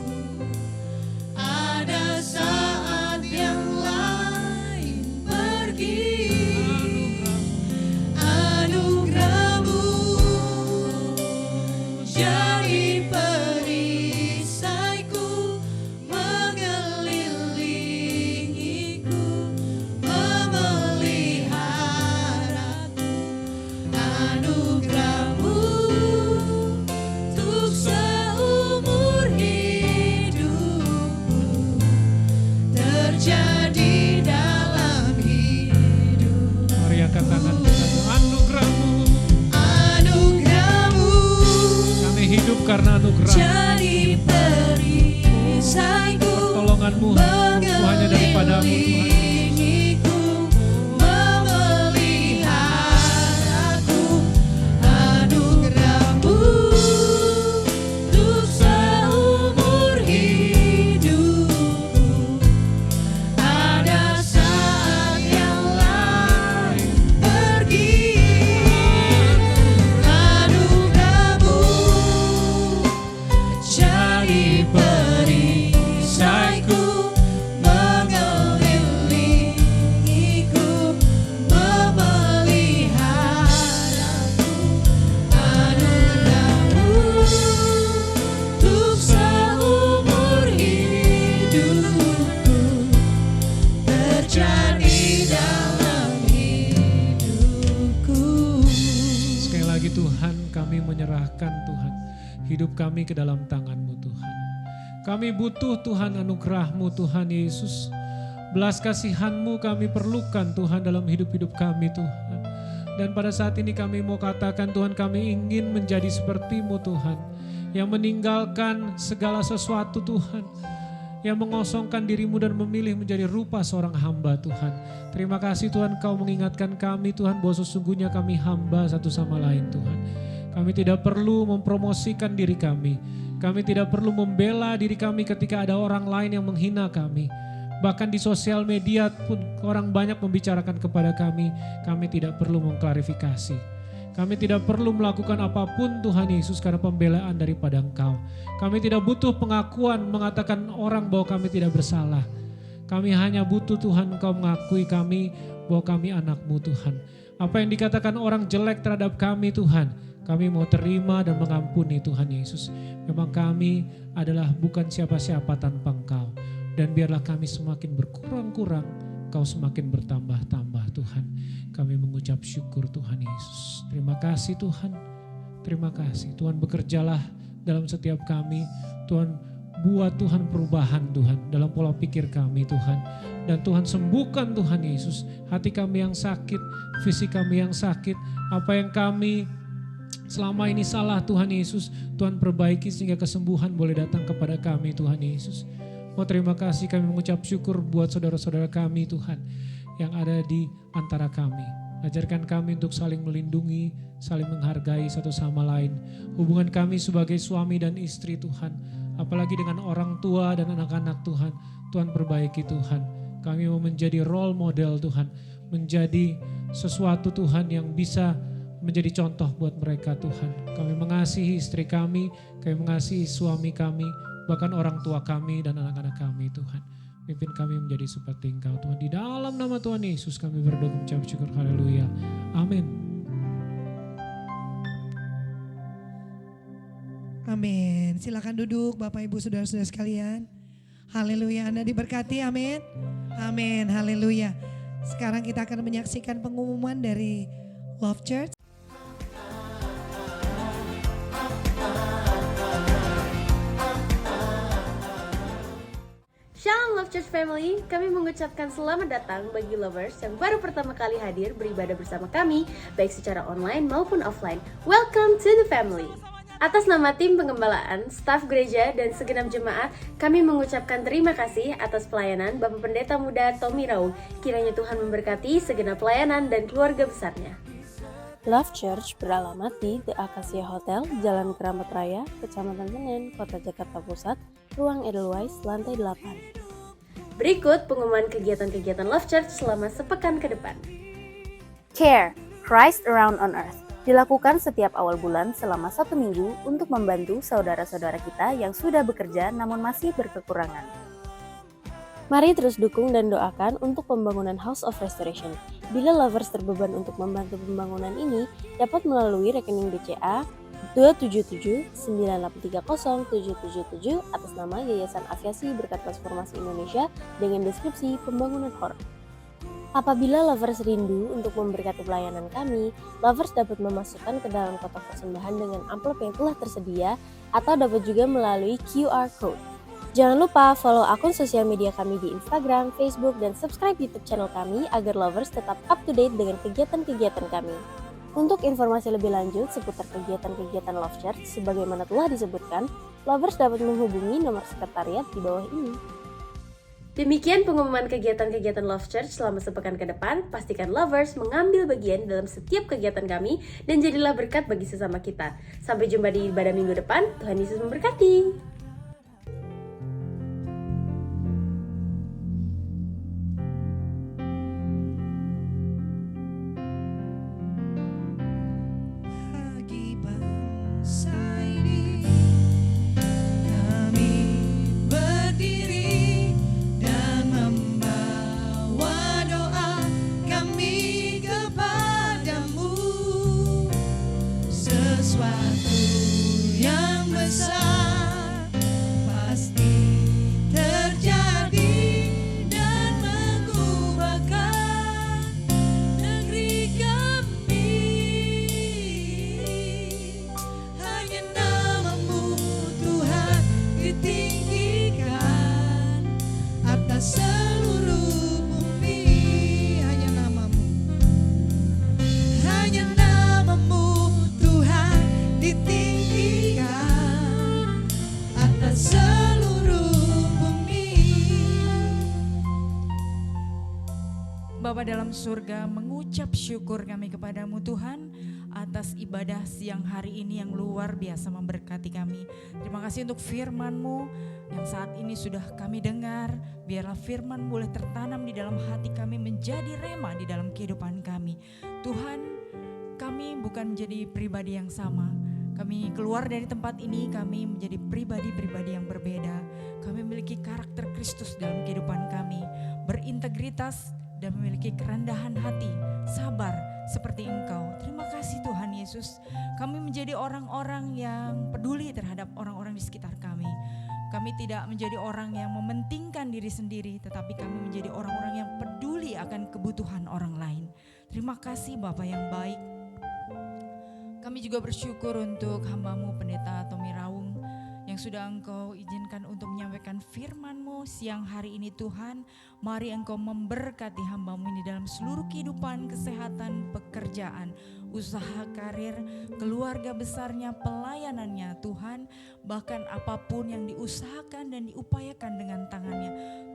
Ada saat yang lain pergi. Anugerah-Mu jadi perisaiku, mengelilingiku, memeliharaku. Anugerah-Mu untuk seumur hidupku terjadi dalam hidup. Mari angkat tangan kita. Anugerah-Mu. Anugerah-Mu Kami hidup karena anugerah. jadi perisaiku, Pertolongan-Mu hanya daripadamu Tuhan. mengelilingiku, memeliharaku. Anugerah-Mu untuk seumur hidupku. Ada saat yang lain pergi. Anugerah-Mu jadi perisaiku, mengelilingiku, memeliharaku. Anugerah-Mu untuk seumur hidupku terjadi dalam hidupku. Sekali lagi Tuhan, kami menyerahkan Tuhan hidup kami ke dalam tangan-Mu Tuhan. Kami butuh Tuhan anugerah-Mu Tuhan Yesus. Belas kasihan-Mu kami perlukan Tuhan dalam hidup-hidup kami Tuhan. Dan pada saat ini kami mau katakan Tuhan, kami ingin menjadi seperti-Mu Tuhan. Yang meninggalkan segala sesuatu Tuhan. Yang mengosongkan diri-Mu dan memilih menjadi rupa seorang hamba Tuhan. Terima kasih Tuhan Kau mengingatkan kami Tuhan bahwa sesungguhnya kami hamba satu sama lain Tuhan. Kami tidak perlu mempromosikan diri kami. Kami tidak perlu membela diri kami ketika ada orang lain yang menghina kami. Bahkan di sosial media pun orang banyak membicarakan kepada kami. Kami tidak perlu mengklarifikasi. Kami tidak perlu melakukan apapun Tuhan Yesus karena pembelaan daripada Engkau. Kami tidak butuh pengakuan mengatakan orang bahwa kami tidak bersalah. Kami hanya butuh Tuhan Engkau mengakui kami bahwa kami anak-Mu Tuhan. Apa yang dikatakan orang jelek terhadap kami Tuhan, kami mau terima dan mengampuni Tuhan Yesus. Memang kami adalah bukan siapa-siapa tanpa Engkau. Dan biarlah kami semakin berkurang-kurang, Engkau semakin bertambah-tambah Tuhan. Kami mengucap syukur Tuhan Yesus. Terima kasih Tuhan. Terima kasih. Tuhan bekerjalah dalam setiap kami. Tuhan buat Tuhan perubahan Tuhan dalam pola pikir kami Tuhan. Dan Tuhan sembuhkan Tuhan Yesus. Hati kami yang sakit, fisik kami yang sakit. Apa yang kami selama ini salah Tuhan Yesus, Tuhan perbaiki sehingga kesembuhan boleh datang kepada kami Tuhan Yesus. Oh terima kasih, kami mengucap syukur buat saudara-saudara kami Tuhan yang ada di antara kami. Ajarkan kami untuk saling melindungi, saling menghargai satu sama lain. Hubungan kami sebagai suami dan istri Tuhan, apalagi dengan orang tua dan anak-anak Tuhan, Tuhan perbaiki Tuhan. Kami mau menjadi role model Tuhan, menjadi sesuatu Tuhan yang bisa menjadi contoh buat mereka Tuhan. Kami mengasihi istri kami mengasihi suami kami, bahkan orang tua kami dan anak-anak kami Tuhan. Pimpin kami menjadi seperti Engkau Tuhan. Di dalam nama Tuhan Yesus kami berdoa mengucap syukur. Haleluya. Amin. Amin. Silakan duduk Bapak Ibu Saudara-saudara sekalian. Haleluya, Anda diberkati, amin. Amin, haleluya. Sekarang kita akan menyaksikan pengumuman dari Love Church. Shalom Love Church Family, kami mengucapkan selamat datang bagi lovers yang baru pertama kali hadir beribadah bersama kami, baik secara online maupun offline. Welcome to the family. Atas nama tim pengembalaan, staf gereja, dan segenap jemaat, kami mengucapkan terima kasih atas pelayanan Bapak Pendeta Muda Tommy Rau. Kiranya Tuhan memberkati segenap pelayanan dan keluarga besarnya. Love Church beralamat di The Acacia Hotel, Jalan Keramat Raya, Kecamatan Senen, Kota Jakarta Pusat, Ruang Edelweiss, lantai 8. Berikut pengumuman kegiatan-kegiatan Love Church selama sepekan ke depan. Care, Christ Around on Earth, dilakukan setiap awal bulan selama 1 minggu untuk membantu saudara-saudara kita yang sudah bekerja namun masih berkekurangan. Mari terus dukung dan doakan untuk pembangunan House of Restoration. Bila lovers terbeban untuk membantu pembangunan ini, dapat melalui rekening BCA 27798307777 atas nama Yayasan Aviasi Berkat Transformasi Indonesia dengan deskripsi pembangunan HOR. Apabila lovers rindu untuk memberkati pelayanan kami, lovers dapat memasukkan ke dalam kotak persembahan dengan amplop yang telah tersedia atau dapat juga melalui QR Code. Jangan lupa follow akun sosial media kami di Instagram, Facebook, dan subscribe YouTube channel kami agar lovers tetap up to date dengan kegiatan-kegiatan kami. Untuk informasi lebih lanjut seputar kegiatan-kegiatan Love Church sebagaimana telah disebutkan, lovers dapat menghubungi nomor sekretariat di bawah ini. Demikian pengumuman kegiatan-kegiatan Love Church selama sepekan ke depan. Pastikan lovers mengambil bagian dalam setiap kegiatan kami dan jadilah berkat bagi sesama kita. Sampai jumpa di ibadah minggu depan. Tuhan Yesus memberkati. Bagi bangsa ini, kami berdiri dan membawa doa kami kepadamu. Sesuatu yang besar pasti terjadi dan mengubahkan negeri kami. Hanya namamu Tuhan ditinggikan atas seluruh bumi. Hanya namamu Tuhan ditinggikan atas seluruh bumi. Bapa dalam surga, mengucap syukur kami kepadamu Tuhan atas ibadah siang hari ini yang luar biasa memberkati kami. Terima kasih untuk firman-Mu yang saat ini sudah kami dengar. Biarlah firman boleh tertanam di dalam hati kami, menjadi rema di dalam kehidupan kami. Tuhan, kami bukan menjadi pribadi yang sama. Kami keluar dari tempat ini, kami menjadi pribadi-pribadi yang berbeda. Kami memiliki karakter Kristus dalam kehidupan kami. berintegritas, dan memiliki kerendahan hati, sabar seperti Engkau. Terima kasih Tuhan Yesus, kami menjadi orang-orang yang peduli terhadap orang-orang di sekitar kami. Kami tidak menjadi orang yang mementingkan diri sendiri, tetapi kami menjadi orang-orang yang peduli akan kebutuhan orang lain. Terima kasih Bapa yang baik. Kami juga bersyukur untuk hamba-Mu Pendeta Tommy Raung yang sudah Engkau izinkan untuk menyampaikan firman-Mu siang hari ini Tuhan. Mari Engkau memberkati hamba-Mu ini dalam seluruh kehidupan, kesehatan, pekerjaan, usaha karir, keluarga besarnya, pelayanannya Tuhan. Bahkan apapun yang diusahakan dan diupayakan dengan tangannya,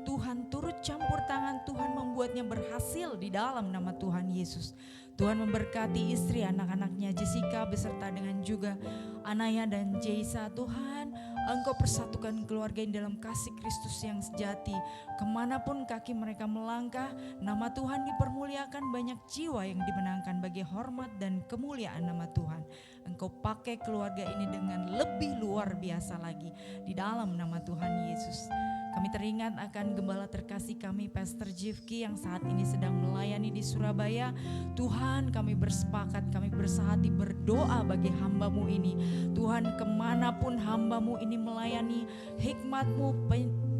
Tuhan turut campur tangan, Tuhan membuatnya berhasil di dalam nama Tuhan Yesus. Tuhan memberkati istri anak-anaknya Jessica beserta dengan juga Anaya dan Jaisa. Tuhan, Engkau persatukan keluarga ini dalam kasih Kristus yang sejati. Kemanapun kaki mereka melangkah, nama Tuhan dipermuliakan, banyak jiwa yang dimenangkan bagi hormat dan kemuliaan nama Tuhan. Engkau pakai keluarga ini dengan lebih luar biasa lagi di dalam nama Tuhan Yesus. Kami teringat akan gembala terkasih kami Pastor Jifki yang saat ini sedang melayani di Surabaya. Tuhan, kami bersepakat, kami bersehati berdoa bagi hamba-Mu ini. Tuhan, kemanapun hamba-Mu ini melayani, hikmat-Mu,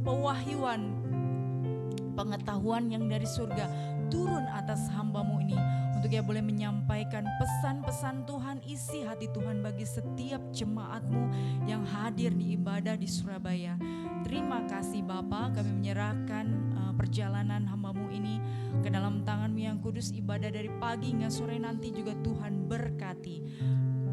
pewahyuan, pengetahuan yang dari surga turun atas hamba-Mu ini, untuk ia boleh menyampaikan pesan-pesan Tuhan, isi hati Tuhan bagi setiap jemaat-Mu yang hadir di ibadah di Surabaya. Terima kasih Bapa, kami menyerahkan perjalanan hamba-Mu ini ke dalam tangan-Mu yang kudus. Ibadah dari pagi hingga sore nanti juga Tuhan berkati.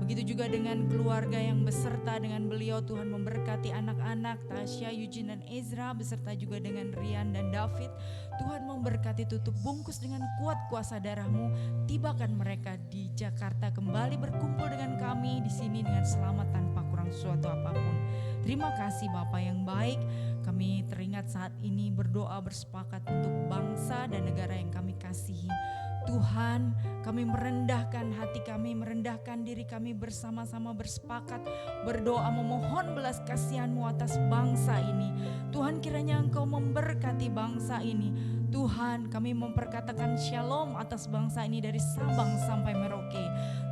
Begitu juga dengan keluarga yang beserta dengan beliau, Tuhan memberkati anak-anak Tasya, Eugene dan Ezra beserta juga dengan Rian dan David. Tuhan memberkati, tutup bungkus dengan kuat kuasa darah-Mu. Tibakan mereka di Jakarta kembali berkumpul dengan kami di sini dengan selamat tanpa kurang suatu apapun. Terima kasih Bapa yang baik. Kami teringat saat ini berdoa bersepakat untuk bangsa dan negara yang kami kasihi. Tuhan, kami merendahkan hati kami, merendahkan diri kami, bersama-sama bersepakat berdoa memohon belas kasihan-Mu atas bangsa ini. Tuhan, kiranya Engkau memberkati bangsa ini. Tuhan, kami memperkatakan shalom atas bangsa ini dari Sabang sampai Merauke.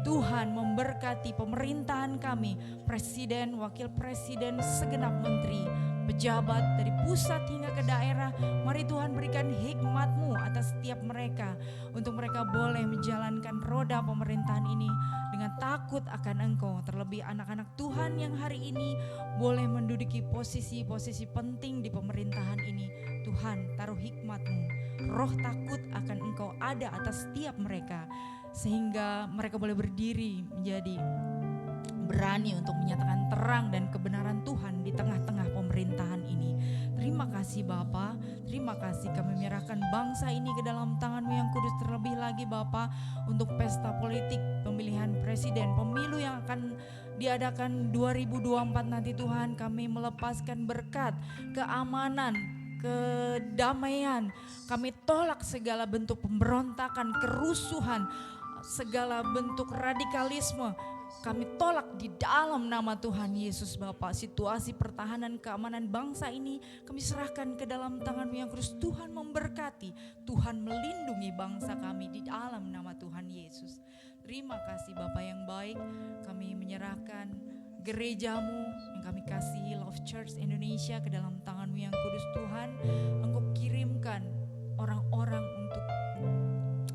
Tuhan, memberkati pemerintahan kami, presiden, wakil presiden, segenap menteri, pejabat dari pusat hingga ke daerah. Mari Tuhan berikan hikmat-Mu atas setiap mereka, untuk mereka boleh menjalankan roda pemerintahan ini dengan takut akan Engkau. Terlebih anak-anak Tuhan yang hari ini boleh menduduki posisi-posisi penting di pemerintahan ini. Tuhan, taruh hikmat-Mu, roh takut akan Engkau ada atas setiap mereka, sehingga mereka boleh berdiri menjadi berani untuk menyatakan terang dan kebenaran Tuhan di tengah-tengah pemerintahan ini. Terima kasih Bapa, terima kasih kami menyerahkan bangsa ini ke dalam tangan-Mu yang kudus. Terlebih lagi Bapa, untuk pesta politik, pemilihan presiden, pemilu yang akan diadakan 2024 nanti Tuhan, kami melepaskan berkat, keamanan, kedamaian. Kami tolak segala bentuk pemberontakan, kerusuhan, segala bentuk radikalisme. Kami tolak di dalam nama Tuhan Yesus Bapa. Situasi pertahanan keamanan bangsa ini kami serahkan ke dalam tangan-Mu yang kudus. Tuhan memberkati, Tuhan melindungi bangsa kami di dalam nama Tuhan Yesus. Terima kasih Bapa yang baik, kami menyerahkan gereja-Mu yang kami kasihi, Love Church Indonesia, ke dalam tangan-Mu yang kudus. Tuhan, Engkau kirimkan orang-orang untuk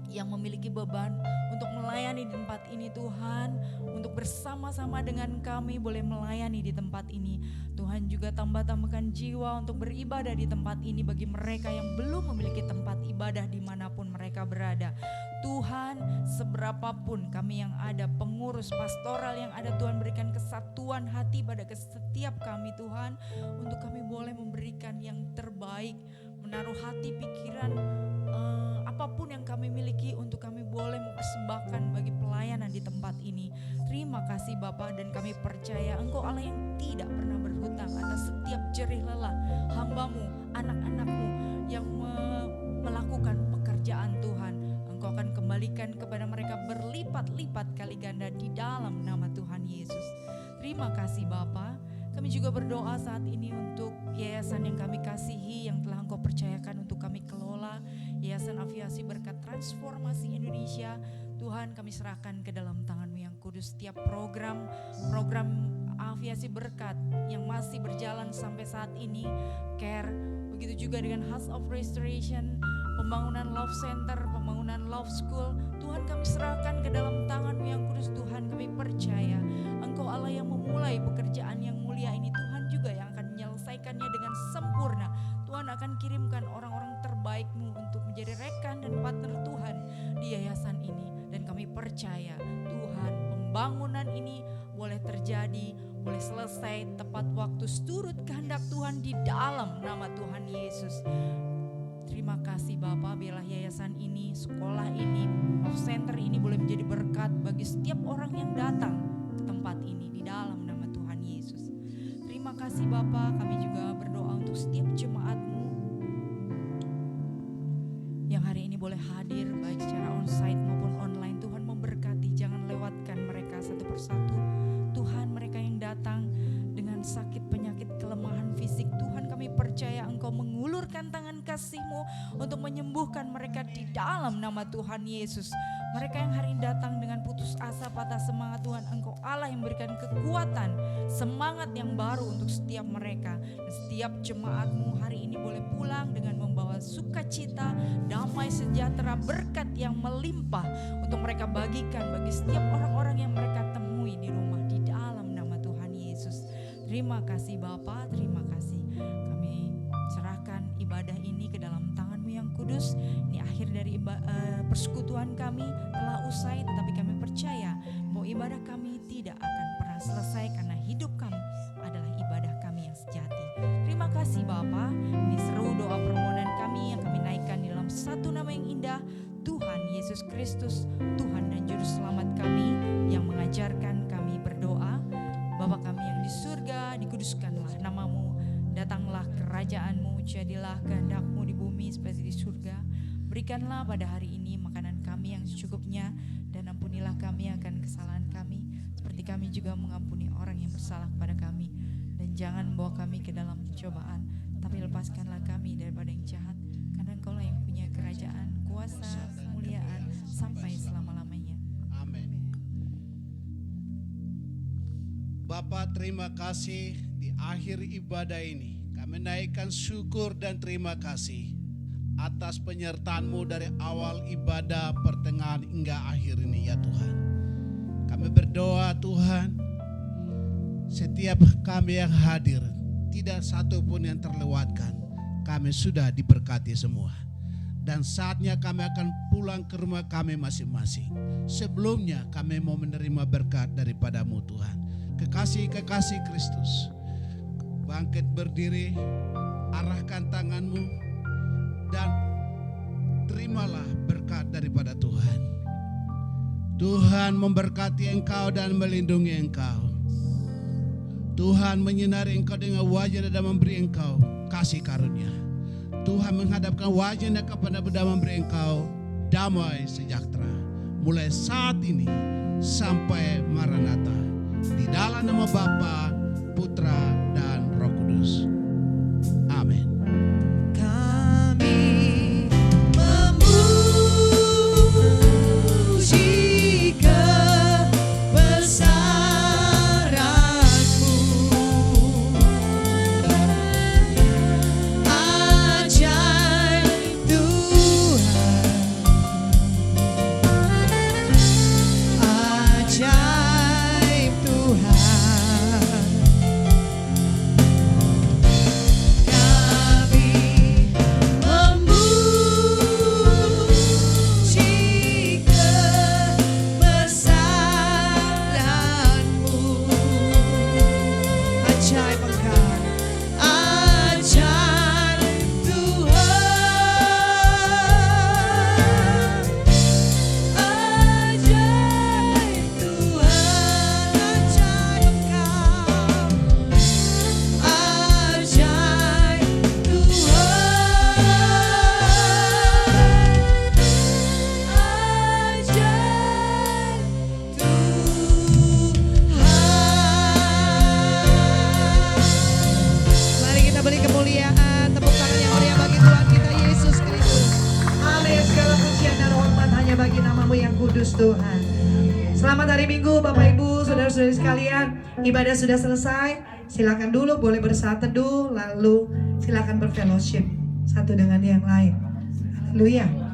yang memiliki beban untuk melayani di tempat ini Tuhan, untuk bersama-sama dengan kami boleh melayani di tempat ini. Tuhan juga tambahkan jiwa untuk beribadah di tempat ini bagi mereka yang belum memiliki tempat ibadah dimanapun mereka berada. Tuhan, seberapapun kami yang ada, pengurus pastoral yang ada, Tuhan berikan kesatuan hati pada setiap kami Tuhan, untuk kami boleh memberikan yang terbaik, menaruh hati, pikiran, apapun yang kami miliki untuk kami boleh mempersembahkan bagi pelayanan di tempat ini. Terima kasih Bapa, dan kami percaya Engkau Allah yang tidak pernah berhutang atas setiap jerih lelah hamba-Mu, anak-anak-Mu yang melakukan pekerjaan Tuhan. Engkau akan kembalikan kepada mereka berlipat-lipat kali ganda di dalam nama Tuhan Yesus. Terima kasih Bapa. Kami juga berdoa saat ini untuk yayasan yang kami kasihi, yang telah Engkau percayakan untuk kami kelola. Bapa, Yayasan Aviasi Berkat Transformasi Indonesia, Tuhan kami serahkan ke dalam tangan-Mu yang kudus. Setiap program Aviasi Berkat yang masih berjalan sampai saat ini, Care, begitu juga dengan House of Restoration, pembangunan Love Center, pembangunan Love School, Tuhan kami serahkan ke dalam tangan-Mu yang kudus. Tuhan kami percaya Engkau Allah yang memulai pekerjaan yang mulia ini, Tuhan juga yang akan menyelesaikannya dengan sempurna. Tuhan akan kirimkan orang-orang terbaik-Mu untuk menjadi rekan dan partner Tuhan di yayasan ini. Dan kami percaya Tuhan, pembangunan ini boleh terjadi, boleh selesai tepat waktu seturut kehendak Tuhan di dalam nama Tuhan Yesus. Terima kasih Bapak, biarlah yayasan ini, sekolah ini, Love Center ini boleh menjadi berkat bagi setiap orang yang datang ke tempat ini di dalam nama Tuhan Yesus. Terima kasih Bapak, kami juga berdoa untuk setiap jemaat-Mu yang hari ini boleh hadir baik secara onsite maupun online. Tuhan memberkati, jangan lewatkan mereka satu persatu. Tuhan, mereka yang datang dengan sakit, penyakit, kelemahan fisik, Tuhan kami percaya Engkau mengulurkan tangan kasih-Mu untuk menyembuhkan mereka di dalam nama Tuhan Yesus. Mereka yang hari ini datang dengan putus asa, patah semangat, Tuhan Engkau Allah yang memberikan kekuatan, semangat yang baru untuk setiap mereka. Dan setiap jemaat-Mu hari ini boleh pulang dengan membawa sukacita, damai, sejahtera, berkat yang melimpah untuk mereka bagikan bagi setiap orang-orang yang mereka temui di rumah di dalam nama Tuhan Yesus. Terima kasih Bapa, terima kasih. Kami serahkan ibadah ini ke dalam tangan-Mu yang kudus. Ini akhir dari persekutuan kami telah usai, tetapi kami percaya bahwa ibadah kami tidak akan pernah selesai karena hidup kami adalah ibadah kami yang sejati. Terima kasih Bapa. Ini seru doa permohonan kami yang kami naikkan di dalam satu nama yang indah, Tuhan Yesus Kristus, Tuhan dan Juru Selamat kami yang mengajarkan kami berdoa. Bapa kami yang di surga, dikuduskanlah nama-Mu, datanglah kerajaan-Mu, jadilah kehendak-Mu di bumi seperti di surga. Berikanlah pada hari ini makanan kami yang secukupnya, dan ampunilah kami akan kesalahan kami, seperti kami juga mengampuni orang yang bersalah kepada kami. Dan jangan membawa kami ke dalam pencobaan, tapi lepaskanlah kami daripada yang jahat, karena Engkau lah yang punya kerajaan, kuasa, kemuliaan sampai selama-lamanya. Amin. Bapak, terima kasih di akhir ibadah ini. Kami naikkan syukur dan terima kasih atas penyertaan-Mu dari awal ibadah, pertengahan hingga akhir ini ya Tuhan. Kami berdoa Tuhan, setiap kami yang hadir, tidak satu pun yang terlewatkan. Kami sudah diberkati semua. Dan saatnya kami akan pulang ke rumah kami masing-masing. Sebelumnya kami mau menerima berkat daripada-Mu Tuhan. Kekasih-kekasih Kristus, bangkit berdiri, arahkan tangan-Mu, dan terimalah berkat daripada Tuhan. Tuhan memberkati engkau dan melindungi engkau. Tuhan menyinari engkau dengan wajah dan memberi engkau kasih karunia. Tuhan menghadapkan wajahnya kepada-Mu dan memberi engkau damai sejahtera. Mulai saat ini sampai Maranatha. Di dalam nama Bapa, Putra, dan Roh Kudus. Amin. Kami memuji kebesaran-Mu, ajaib Tuhan, ajaib Tuhan. Mari kita beri kemuliaan, tepuk tangan yang meriah bagi Tuhan kita Yesus Kristus. bagi namamu yang kudus Tuhan. Selamat hari Minggu Bapak Ibu, saudara-saudari sekalian. Ibadah sudah selesai. Silakan dulu boleh bersaat teduh, lalu silakan berfellowship satu dengan yang lain. Haleluya.